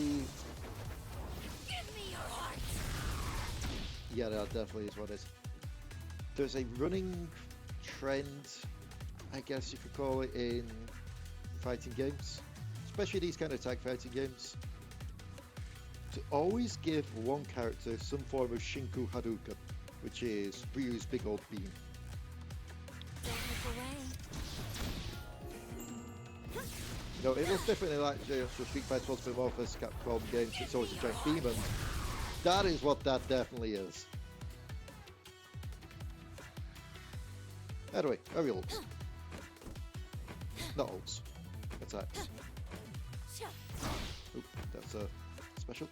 Yeah, that definitely is what it is. There's a running trend, I guess you could call it, in fighting games. Especially these kind of tag fighting games. To always give one character some form of Shinku Hadouken, which is Ryu's big old beam. You know, it looks different in like Street Fighter 1 Spin-off Capcom games, it's always a giant beam, and that is what that definitely is. Anyway, aerial ults. Not ults. Attacks. Oop, that's a special.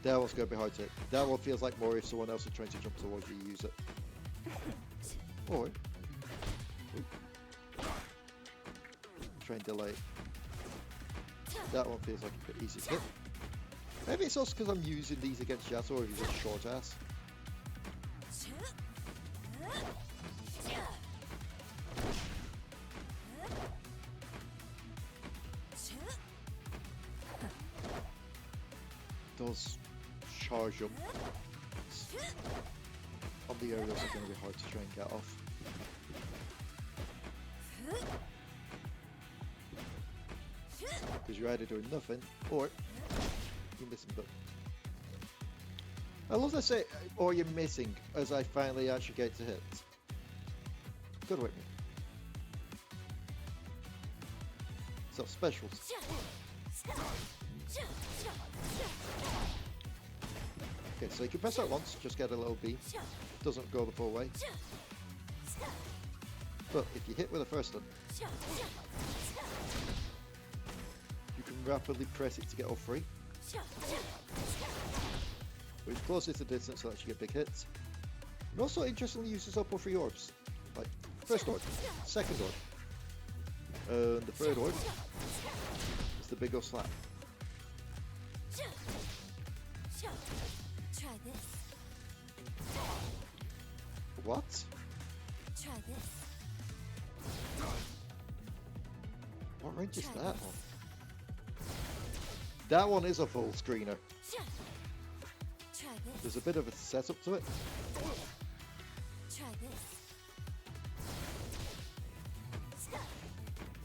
That one's going to be hard to hit. That one feels like more if someone else is trying to jump towards you, use it. Or try and delay. That one feels like a bit easy to hit. Maybe it's also because I'm using these against Yasuo, or he's a short ass. Does charge up on the areas are going to be hard to try and get off. Because you're either doing nothing or you're missing. But I love to say, or you're missing, as I finally actually get to hit. Good with me. So specials. Okay, so you can press that once, just get a little beam. Doesn't go the full way. But if you hit with a first one, you can rapidly press it to get all three. Which closes the distance so that you get big hits. And also interestingly uses up all three orbs. Like first orb, second orb, and the third orb is the big old slap. Try this. What? Try this. What range is that one? That one is a full screener. Try this. There's a bit of a setup to it. Try this.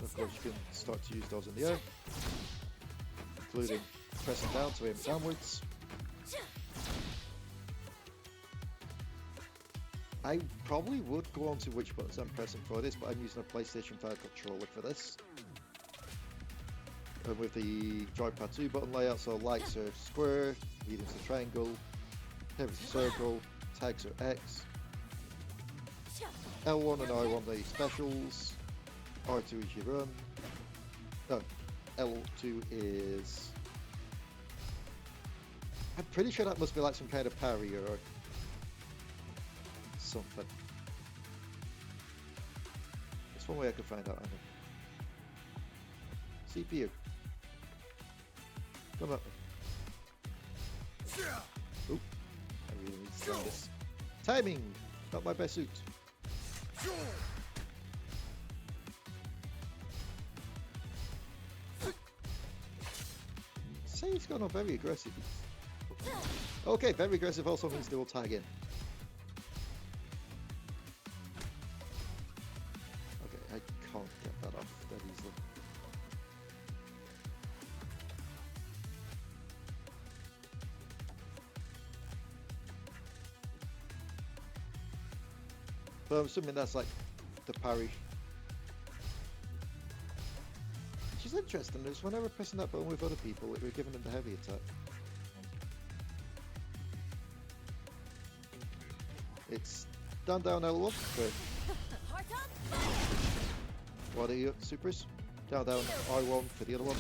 Of course, you can start to use those in the air, including pressing down to aim downwards. I probably would go on to which buttons I'm pressing for this, but I'm using a PlayStation 5 controller for this. And with the joypad 2 button layout, so lights are square, mediums are triangle, heavy's a circle, tags are X, L1 and R1 are specials, R2 is your run, no, L2 is... I'm pretty sure that must be like some kind of parry or something. There's one way I could find out, I know. CPU. Come up. Oop. I really need to learn this. Timing! Not my best suit. Say he's gone on very aggressive. Okay, very aggressive also means they will tag in. Okay, I can't get that off that easily. But I'm assuming that's like the parry. Which is interesting, is whenever pressing that button with other people, it we're giving them the heavy attack. It's down down L1 for what are your supers? Down down R1 for the other one.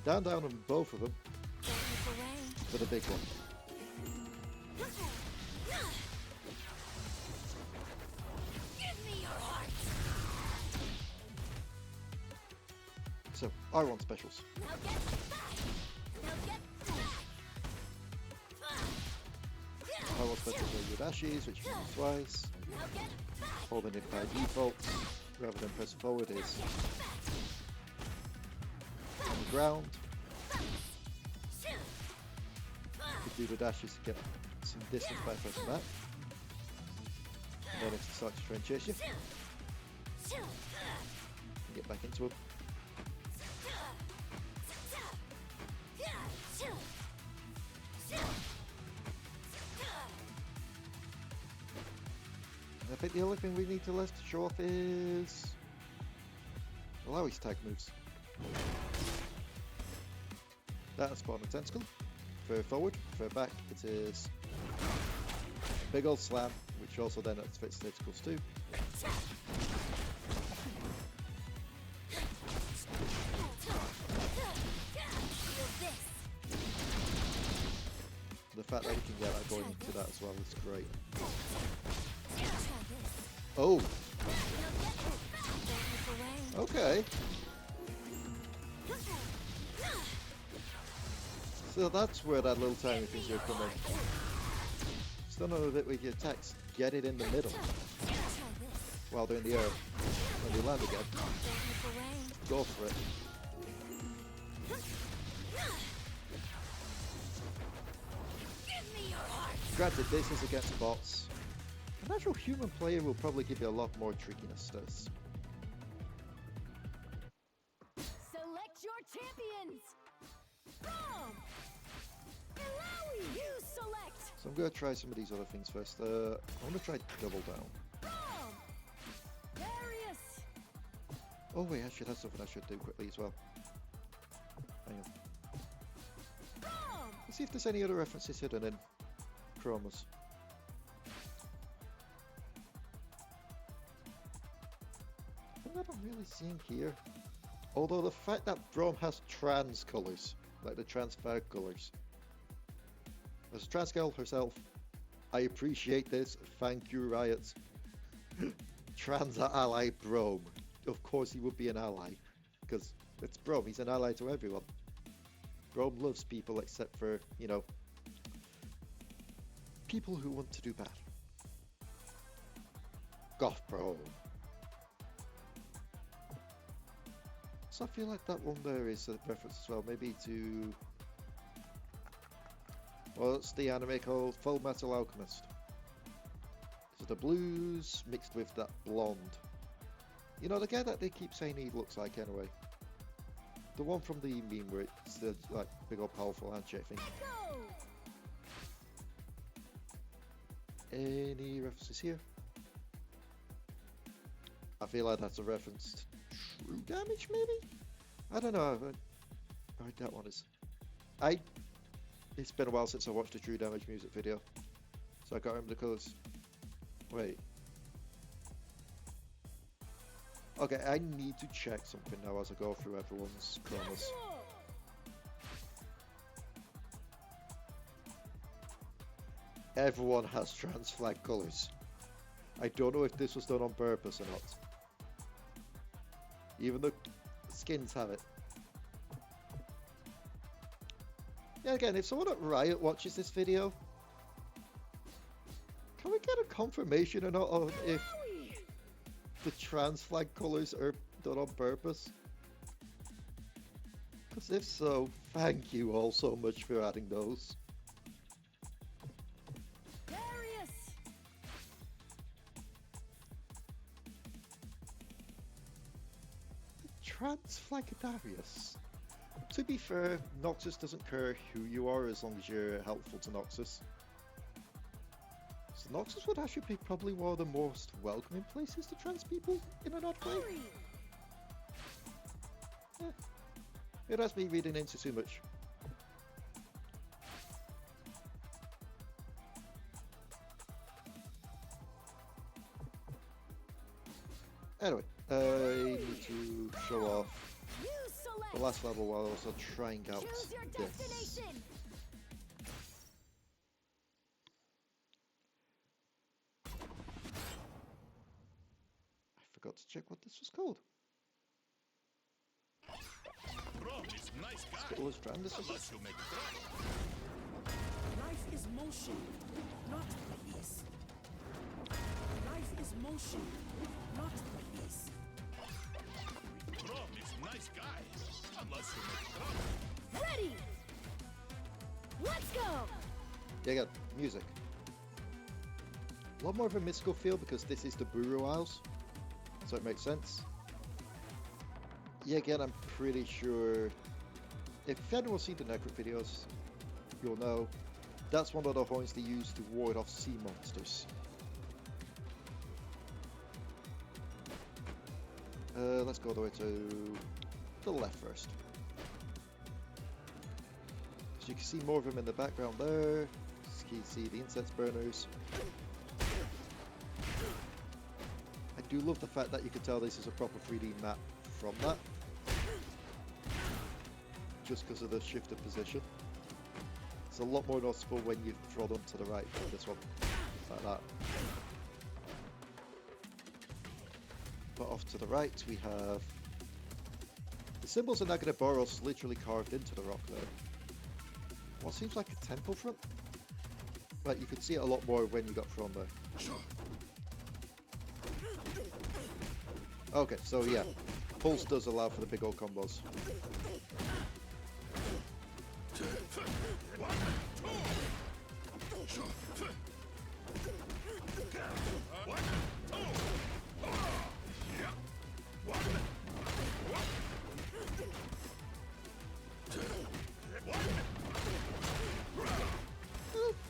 Down down on both of them for the big one. So R1 specials. R1 specials are your dashes, which you can use twice. Holding it by default, rather than press forward, is on the ground. You do the dashes to get some distance by pressing that. And then if you start to try and chase you, and get back into him. I think the only thing we need to left to show off is allow his tag moves. That's spawn a tentacle. For forward, for back, it is big old slam, which also then activates tentacles too. Feel this. The fact that we can get that going into that as well is great. Try this. Oh, Don't look away. okay. So that's where that little tiny thing's gonna come in. Still know a bit with your attacks. Get it in the middle Try this. while they're in the air. When they land again, Don't look away. go for it. Give me your heart. Granted, this is against bots. A natural human player will probably give you a lot more trickiness to this. Select your champions. Boom. Malawi, you select. So I'm going to try some of these other things first. I want to try double down. Boom. Darius. Oh wait, actually that's something I should do quickly as well. Hang on. Boom. Let's see if there's any other references hidden in Chromas. I'm not really seeing here. Although the fact that Braum has trans colours, like the trans flag colours. As a trans girl herself, I appreciate this. Thank you, Riot. Trans ally Braum. Of course he would be an ally. Because it's Braum, he's an ally to everyone. Braum loves people except for, you know, people who want to do bad. Goth Braum. So I feel like that one there is a reference as well, maybe to... Well, it's the anime called Full Metal Alchemist. So the blues mixed with that blonde. You know, the guy that they keep saying he looks like anyway. The one from the meme where it's the like big old powerful handshake thing. Go. Any references here? I feel like that's a reference to True Damage, maybe? I don't know. That one is. It's been a while since I watched a True Damage music video, so I can't remember the colours. Wait. Okay, I need to check something now as I go through everyone's chromas. Everyone has trans flag colours. I don't know if this was done on purpose or not. Even the skins have it. Yeah, again, if someone at Riot watches this video, can we get a confirmation or not on if the trans flag colours are done on purpose? Because if so, thank you all so much for adding those. Darius. Trans flag Darius. To be fair, Noxus doesn't care who you are as long as you're helpful to Noxus. So Noxus would actually be probably one of the most welcoming places to trans people in an odd way. Yeah. It has me reading into too much. Anyway, I need to show off You select. the last level while also trying out Choose your this. destination. I forgot to check what this was called. Bro, he's a nice guy. It was Strandis. Unless you make trouble. Life is motion, not release. Life is motion, not release. Bro, he's a nice guy. Unless you make trouble. Ready. Let's go. Yeah, again, music. A lot more of a mystical feel because this is the Buru Isles, so it makes sense. Yeah, again, I'm pretty sure if anyone's seen the Necro videos, you'll know that's one of the horns they use to ward off sea monsters. Let's go all the way to the left first. So you can see more of them in the background there. You can see the incense burners. I do love the fact that you can tell this is a proper 3D map from that. Just because of the shift of position. It's a lot more noticeable when you throw them to the right than this one. Like that. But off to the right we have the symbols of Naganaboros literally carved into the rock there. What seems like a temple front? But you could see it a lot more when you got thrown there. Okay, so yeah, Pulse does allow for the big old combos.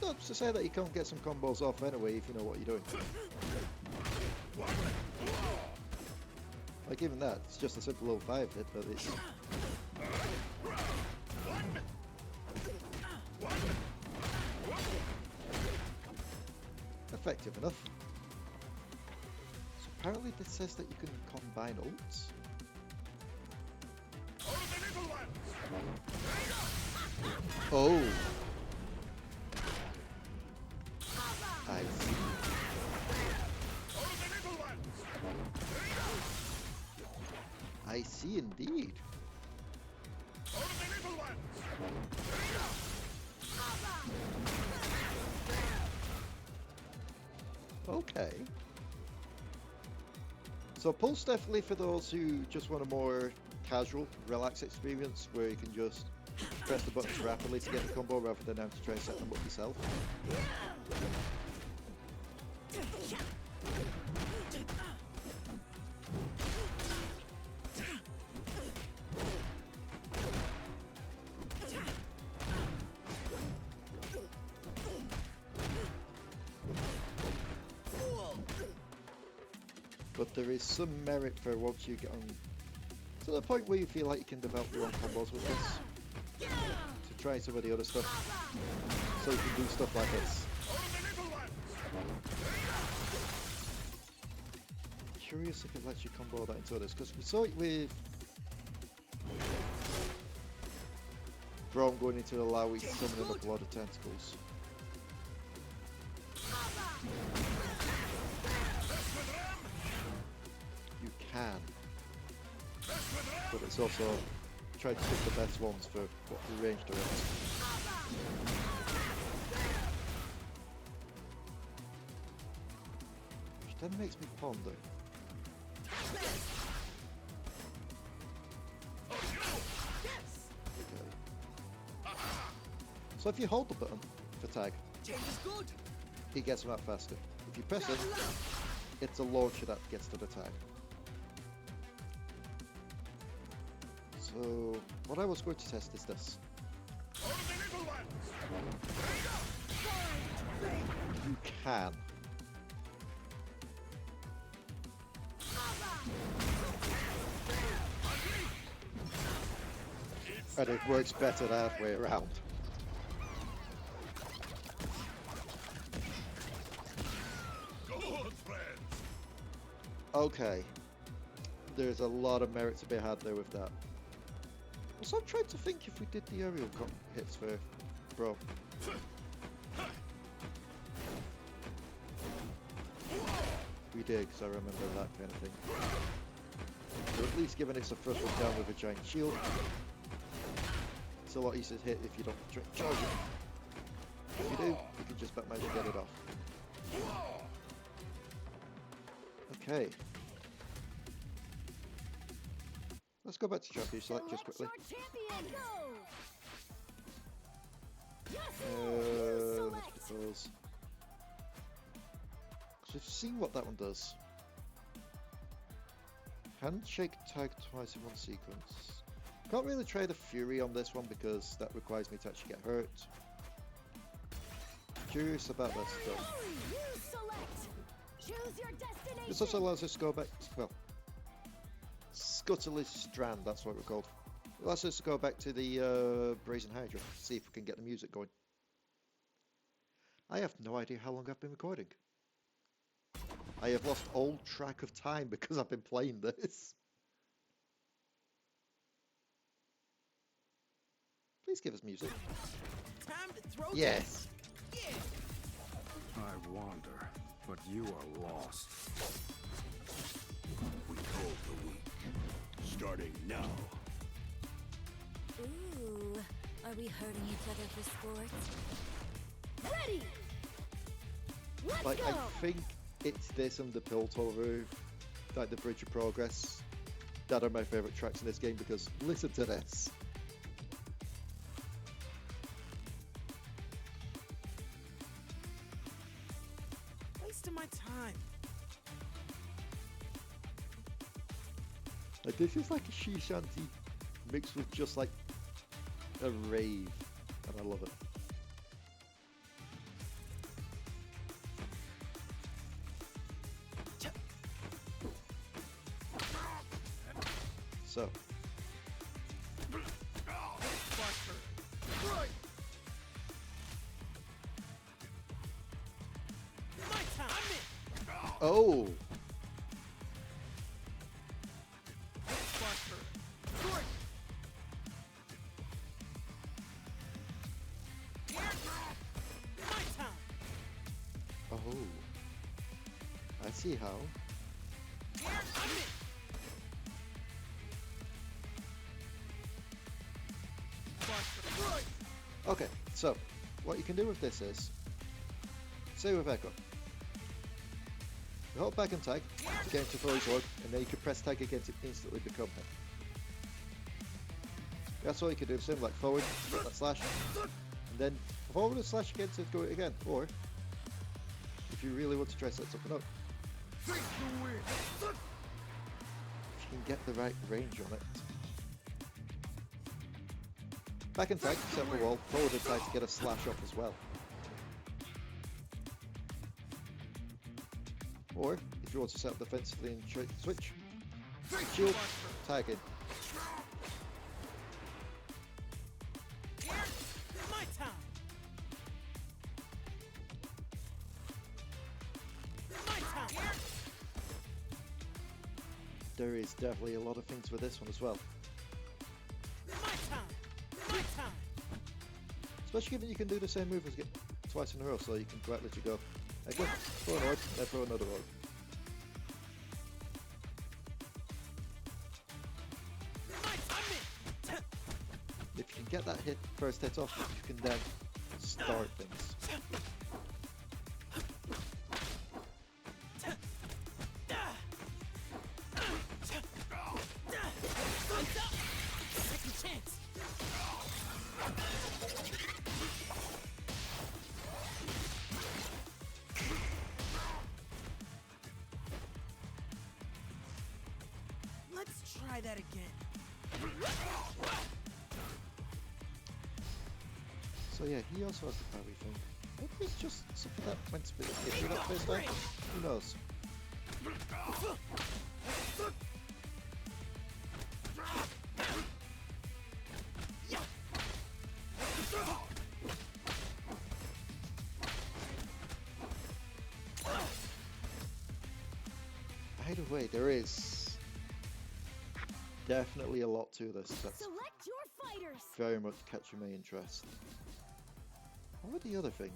Not to say that you can't get some combos off anyway if you know what you're doing. Like even that, it's just a simple little 5 hit, but it's effective enough. So apparently this says that you can combine ults. Oh! I see. I see indeed. Okay. So Pulse definitely for those who just want a more casual, relaxed experience where you can just press the buttons rapidly to get the combo rather than having to try and set them up yourself. But there is some merit for once you get on to the point where you feel like you can develop your own combos with this. To try some of the other stuff. So you can do stuff like this. Curious if it lets you combo that into others, because we saw it with Braum going into Alawi summoning up a lot of tentacles. You can, but it's also try to pick the best ones for what the range they're at. Which then makes me ponder. Okay. So if you hold the button for tag, he gets them out faster. If you press it, it's a launcher that gets to the tag. So what I was going to test is this. You can. And it works better that way around. Okay. There's a lot of merit to be had there with that. So I'm trying to think if we did the aerial hits for Bro. We did, because I remember that kind of thing. Or at least giving us a first one down with a giant shield. It's a lot easier to hit if you don't charge it. If you do, you can just back magic get it off. Okay. Let's go back to champion select just quickly. Because we've seen what that one does. Handshake tag twice in one sequence. Can't really try the Fury on this one because that requires me to actually get hurt. Curious about this though. This also allows us to go back, well, Scuttless Strand, that's what we're called. It allows us to go back to the Brazen Hydra, see if we can get the music going. I have no idea how long I've been recording. I have lost all track of time because I've been playing this. Please give us music. Time to throw Yes. down. Yeah. I wander, but you are lost. We call the week. Starting now. Ooh, are we hurting each other for sport? Ready! Let's Like, go! I think it's this and the Piltover, like the Bridge of Progress, that are my favourite tracks in this game because listen to this. Wasting my time. Like, this is like a she shanty mixed with just like a rave, and I love it. So, My time. I'm in. oh, My time. oh, I see how. I'm in. Okay, so what you can do with this is, say with Echo, you hold back and tag to get into Furry's orb, and then you can press tag again to instantly become him. That's all you can do, same like forward, that slash, and then forward and slash again to go it again, or if you really want to try set something up, if you can get the right range on it. Back and tag to set the wall, forward and tag to get a slash off as well. Or, if you want to set up defensively and switch, shield, tag in. My time. My time. There is definitely a lot of things with this one as well. My time. My time. Especially given you can do the same move as twice in a row, so you can quite literally go, again, throw an orb, then throw another orb. If you can get that first hit off, you can then start things. Second chance. Let's try that again. So yeah, he also has the parry thing. Maybe it's just something that meant to be if you're not first time. Who knows? Either way, there is definitely a lot to this that's Select your fighters! very much catching my interest. What was the other thing?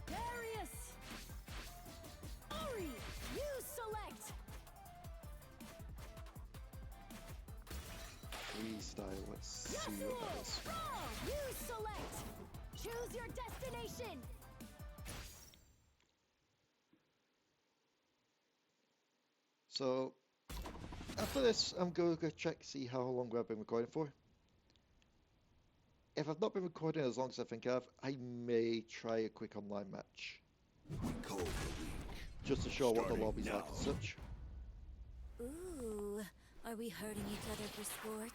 Darius! Ori! You select! Freestyle, let's see Yasuo! what that is. Brawl! You select! Choose your destination! So, after this, I'm going to go check, see how long I've been recording for. If I've not been recording as long as I think I have, I may try a quick online match. We call the week. Just to show what the Starting lobby's like now. and such. Ooh, are we hurting each other for sport?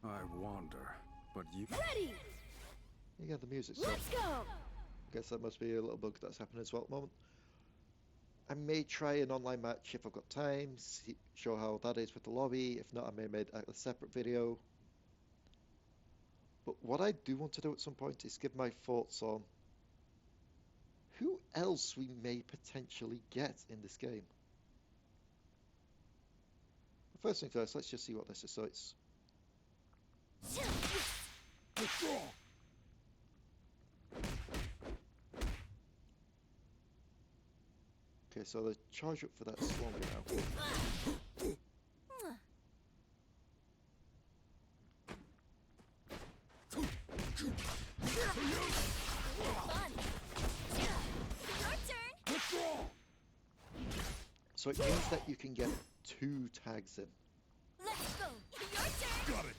I wander, but you... Ready! You got the music, so Let's go! I guess that must be a little bug that's happening as well at the moment. I may try an online match if I've got time, show how that is with the lobby. If not, I may make a separate video. But what I do want to do at some point is give my thoughts on who else we may potentially get in this game. First thing first, let's just see what this is. So it's Withdraw! okay. So the charge up for that's longer now. Fun. Your turn. Withdraw! So it means that you can get 2 tags in. Let's go. Your turn. Got it!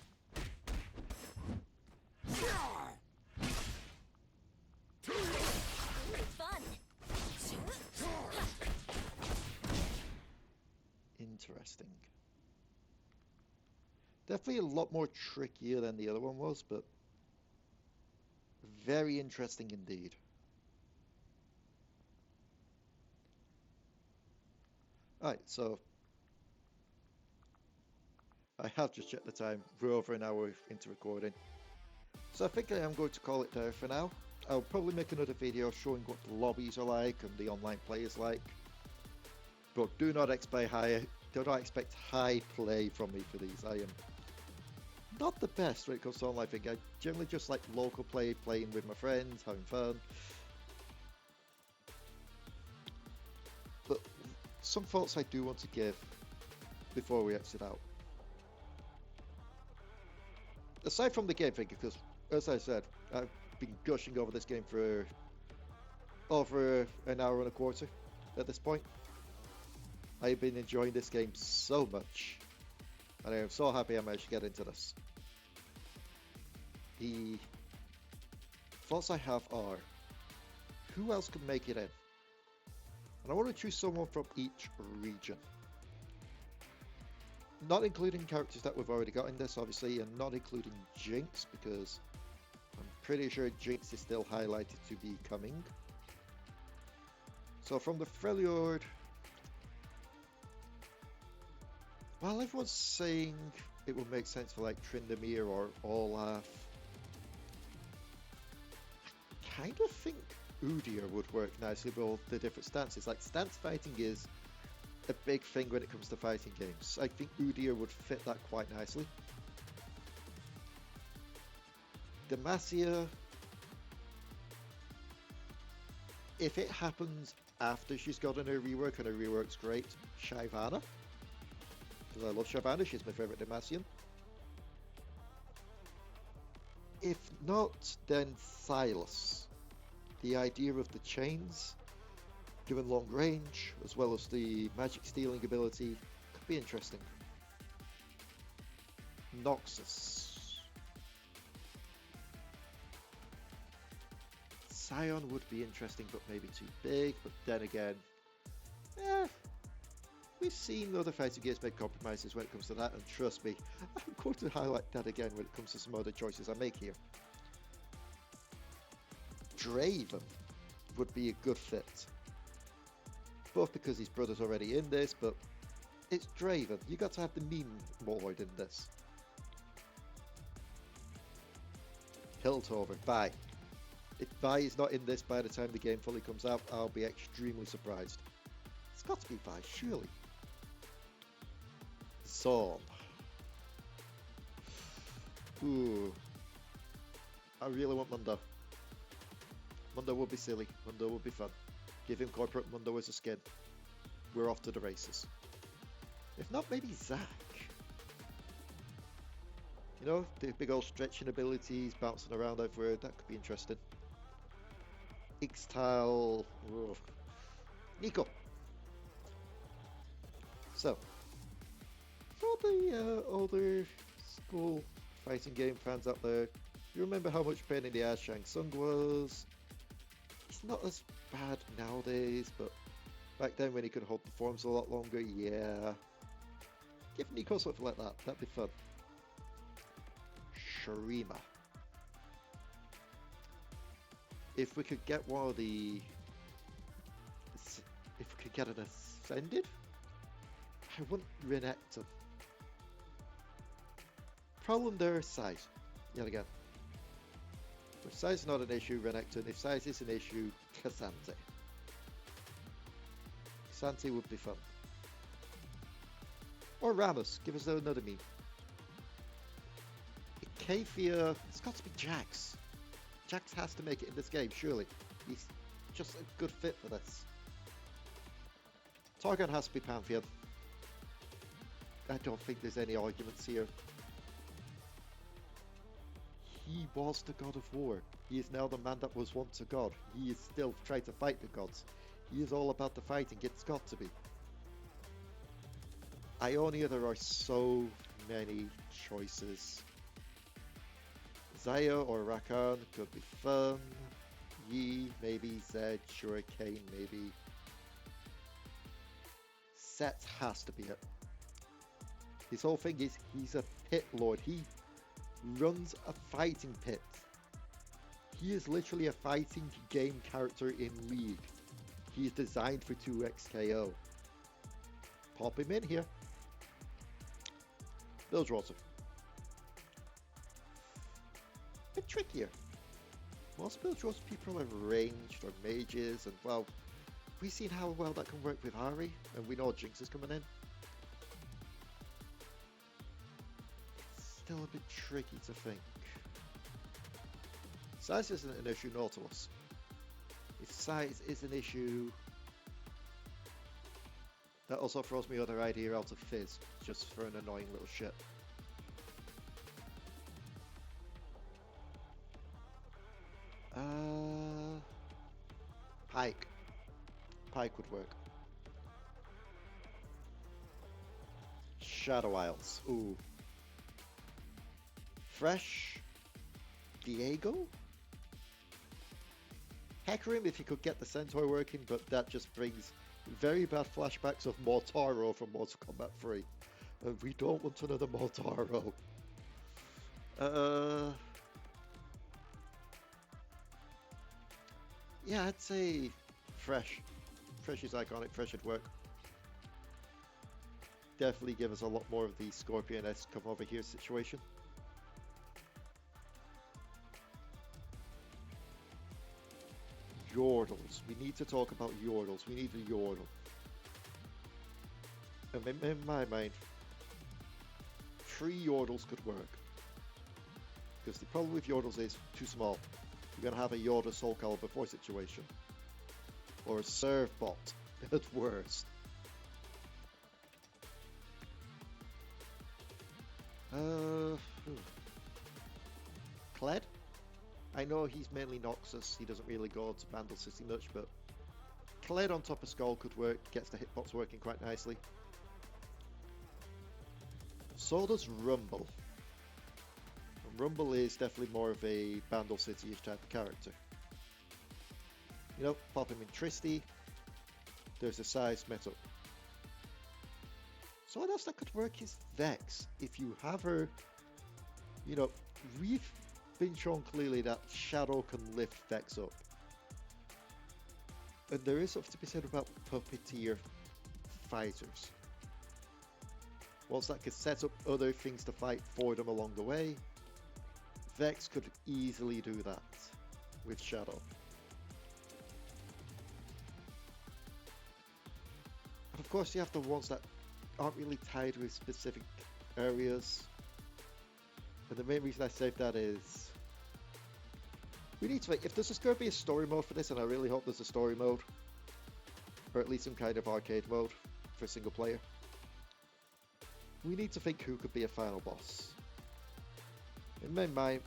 Fun. Interesting. Definitely a lot more trickier than the other one was, but very interesting indeed. Alright, so I have just checked the time. We're over an hour into recording. So I think I am going to call it there for now. I'll probably make another video showing what the lobbies are like and the online play is like. But do not expect high play from me for these. I am not the best when it comes to online thing. I generally just like local play, playing with my friends, having fun. But some thoughts I do want to give before we exit out. Aside from the game thing, because as I said, I've been gushing over this game for over an hour and a quarter at this point. I've been enjoying this game so much, and I am so happy I managed to get into this. The thoughts I have are, who else can make it in? And I want to choose someone from each region. Not including characters that we've already got in this, obviously, and not including Jinx, because I'm pretty sure Jinx is still highlighted to be coming. So from the Freljord, while everyone's saying it would make sense for like Tryndamere or Olaf, I kind of think Udyr would work nicely with all the different stances. Like, stance fighting is a big thing when it comes to fighting games. I think Udyr would fit that quite nicely. Demacia, if it happens after she's gotten her rework and her rework's great, Shyvana, because I love Shyvana, she's my favourite Demacian. If not, then Silas. The idea of the chains, given long range, as well as the magic stealing ability, could be interesting. Noxus. Scion would be interesting, but maybe too big. But then again, we've seen other fighting games make compromises when it comes to that, and trust me, I'm going to highlight that again when it comes to some other choices I make here. Draven would be a good fit. Both because his brother's already in this, but it's Draven. You got to have the meme Lord in this. Piltover, Vi. If Vi is not in this by the time the game fully comes out, I'll be extremely surprised. It's got to be Vi, surely. Zorn. Ooh. I really want Mundo. Mundo would be silly. Mundo would be fun. Give him corporate Mundo as a skin. We're off to the races. If not, maybe Zac. You know, the big old stretching abilities, bouncing around everywhere, that could be interesting. Ixtal. Nico. So, for the older school fighting game fans out there, you remember how much pain in the ass Shang Tsung was? It's not as bad nowadays, but back then when he could hold the forms a lot longer, yeah. Give Nico something like that, that'd be fun. Shurima. If we could get one of the... If we could get an Ascended? I want Renekton. Problem there is size, yet again. If size is not an issue, Renekton. If size is an issue, Cassante. Cassante would be fun. Or Ramos, give us another meme. Kafia, it's got to be Jax. Jax has to make it in this game, surely. He's just a good fit for this. Targon has to be Pantheon. I don't think there's any arguments here. He was the god of war. He is now the man that was once a god. He is still trying to fight the gods. He is all about the fighting. It's got to be. Ionia, there are so many choices. Zaya or Rakan could be fun. Yi, maybe. Zed, Shurikane, maybe. Set has to be it. His whole thing is he's a pit lord. He runs a fighting pit. He is literally a fighting game character in League. He is designed for 2xKO. Pop him in here. Bilgewater. Bit trickier. Most Bilgewater people are ranged or mages, and well, we've seen how well that can work with Ari, and we know Jinx is coming in. Still a bit tricky to think. Size isn't an issue, Nautilus. If size is an issue, that also throws me other idea out of Fizz, just for an annoying little shit. Pike. Pike would work. Shadow Isles. Ooh. Fresh. Diego? Hecarim if you could get the Centaur working, but that just brings very bad flashbacks of Mortaro from Mortal Kombat 3. And we don't want another Mortaro. Yeah, I'd say Fresh. Fresh is iconic, Fresh would work. Definitely give us a lot more of the Scorpion-esque come over here situation. Yordles. We need to talk about Yordles. We need a Yordle. And in my mind, 3 Yordles could work. Because the problem with Yordles is too small. You're going to have a Yoda Soul Calibur 4 situation. Or a Serve bot, at worst. Kled? I know he's mainly Noxus, he doesn't really go to Vandal City much, but Kled on top of Skull could work, gets the hitbox working quite nicely. So does Rumble. And Rumble is definitely more of a Vandal City-ish type of character. You know, pop him in Tristy, there's a size met up. So what else that could work is Vex. If you have her, you know, we've been shown clearly that Shadow can lift Vex up. And there is something to be said about puppeteer fighters. Once that can set up other things to fight for them along the way, Vex could easily do that with Shadow. And of course you have the ones that aren't really tied with specific areas. And the main reason I say that is we need to make, if there's going to be a story mode for this, and I really hope there's a story mode, or at least some kind of arcade mode for single player, we need to think who could be a final boss. In my mind,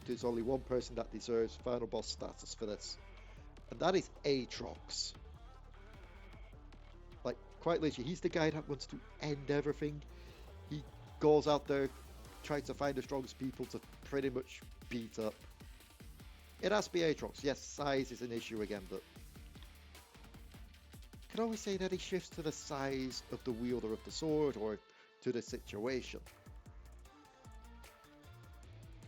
there's only one person that deserves final boss status for this, and that is Aatrox. Like, quite literally, he's the guy that wants to end everything. He goes out there, tries to find the strongest people to pretty much beat up. It has to be Aatrox. Yes, size is an issue again, but I can always say that he shifts to the size of the wielder of the sword or to the situation.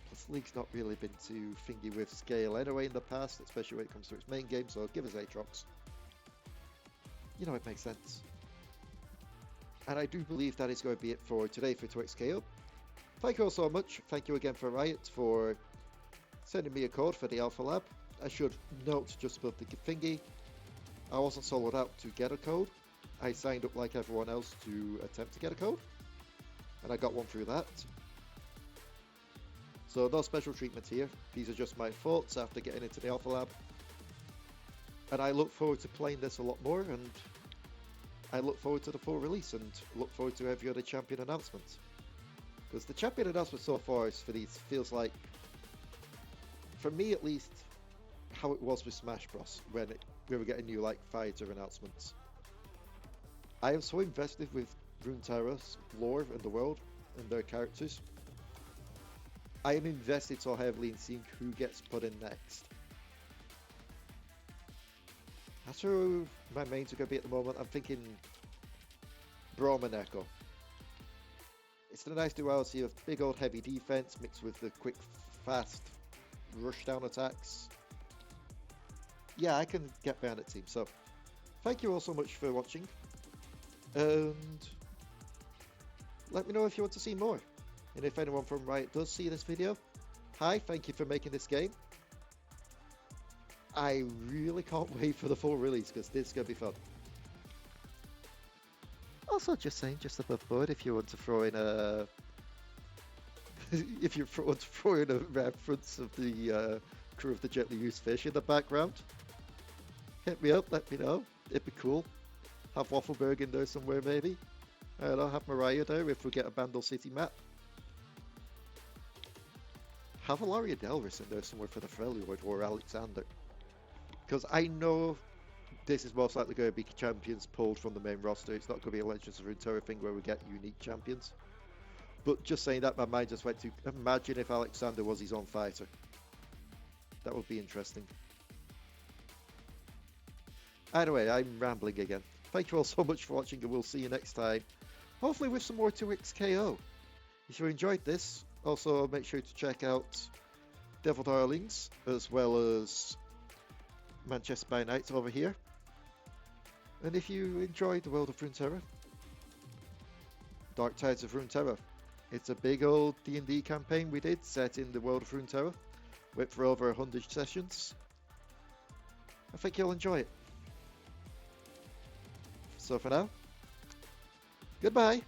Plus, League's not really been too thingy with scale anyway in the past, especially when it comes to its main game, so give us Aatrox. You know, it makes sense. And I do believe that is going to be it for today for 2xKO. Thank you all so much. Thank you again for Riot for sending me a code for the Alpha Lab. I should note just above the thingy, I wasn't soloed out to get a code. I signed up like everyone else to attempt to get a code, and I got one through that. So no special treatment here. These are just my thoughts after getting into the Alpha Lab. And I look forward to playing this a lot more, and I look forward to the full release, and look forward to every other champion announcement. Because the champion announcement so far for these feels like, for me at least, how it was with Smash Bros. When we were getting new like fighter announcements. I am so invested with Runeterra's lore and the world and their characters. I am invested so heavily in seeing who gets put in next. That's who my mains are going to be at the moment. I'm thinking Braum and Echo. It's the nice duality of big old heavy defense mixed with the quick, fast rush down attacks. Yeah, I can get behind that team. So, thank you all so much for watching. And let me know if you want to see more. And if anyone from Riot does see this video, hi, thank you for making this game. I really can't wait for the full release because this is going to be fun. Also, just saying, just above board, if you want to throw in a... if you want to throw in a reference of the crew of the Gently Used Fish in the background, hit me up, let me know. It'd be cool. Have Waffleberg in there somewhere, maybe. I don't know, have Mariah there if we get a Bandle City map. Have Ilaria Delris in there somewhere for the Freljord or Alexander. Because I know this is most likely going to be champions pulled from the main roster. It's not going to be a Legends of Runeterra thing where we get unique champions. But just saying that, my mind just went to imagine if Alexander was his own fighter. That would be interesting. Anyway, I'm rambling again. Thank you all so much for watching, and we'll see you next time. Hopefully with some more 2xKO. If you enjoyed this, also make sure to check out Devil Darlings, as well as Manchester by Night over here. And if you enjoyed the world of Runeterra, Dark Tides of Runeterra. It's a big old D&D campaign we did, set in the world of Runeterra. Went for over 100 sessions. I think you'll enjoy it. So for now, goodbye.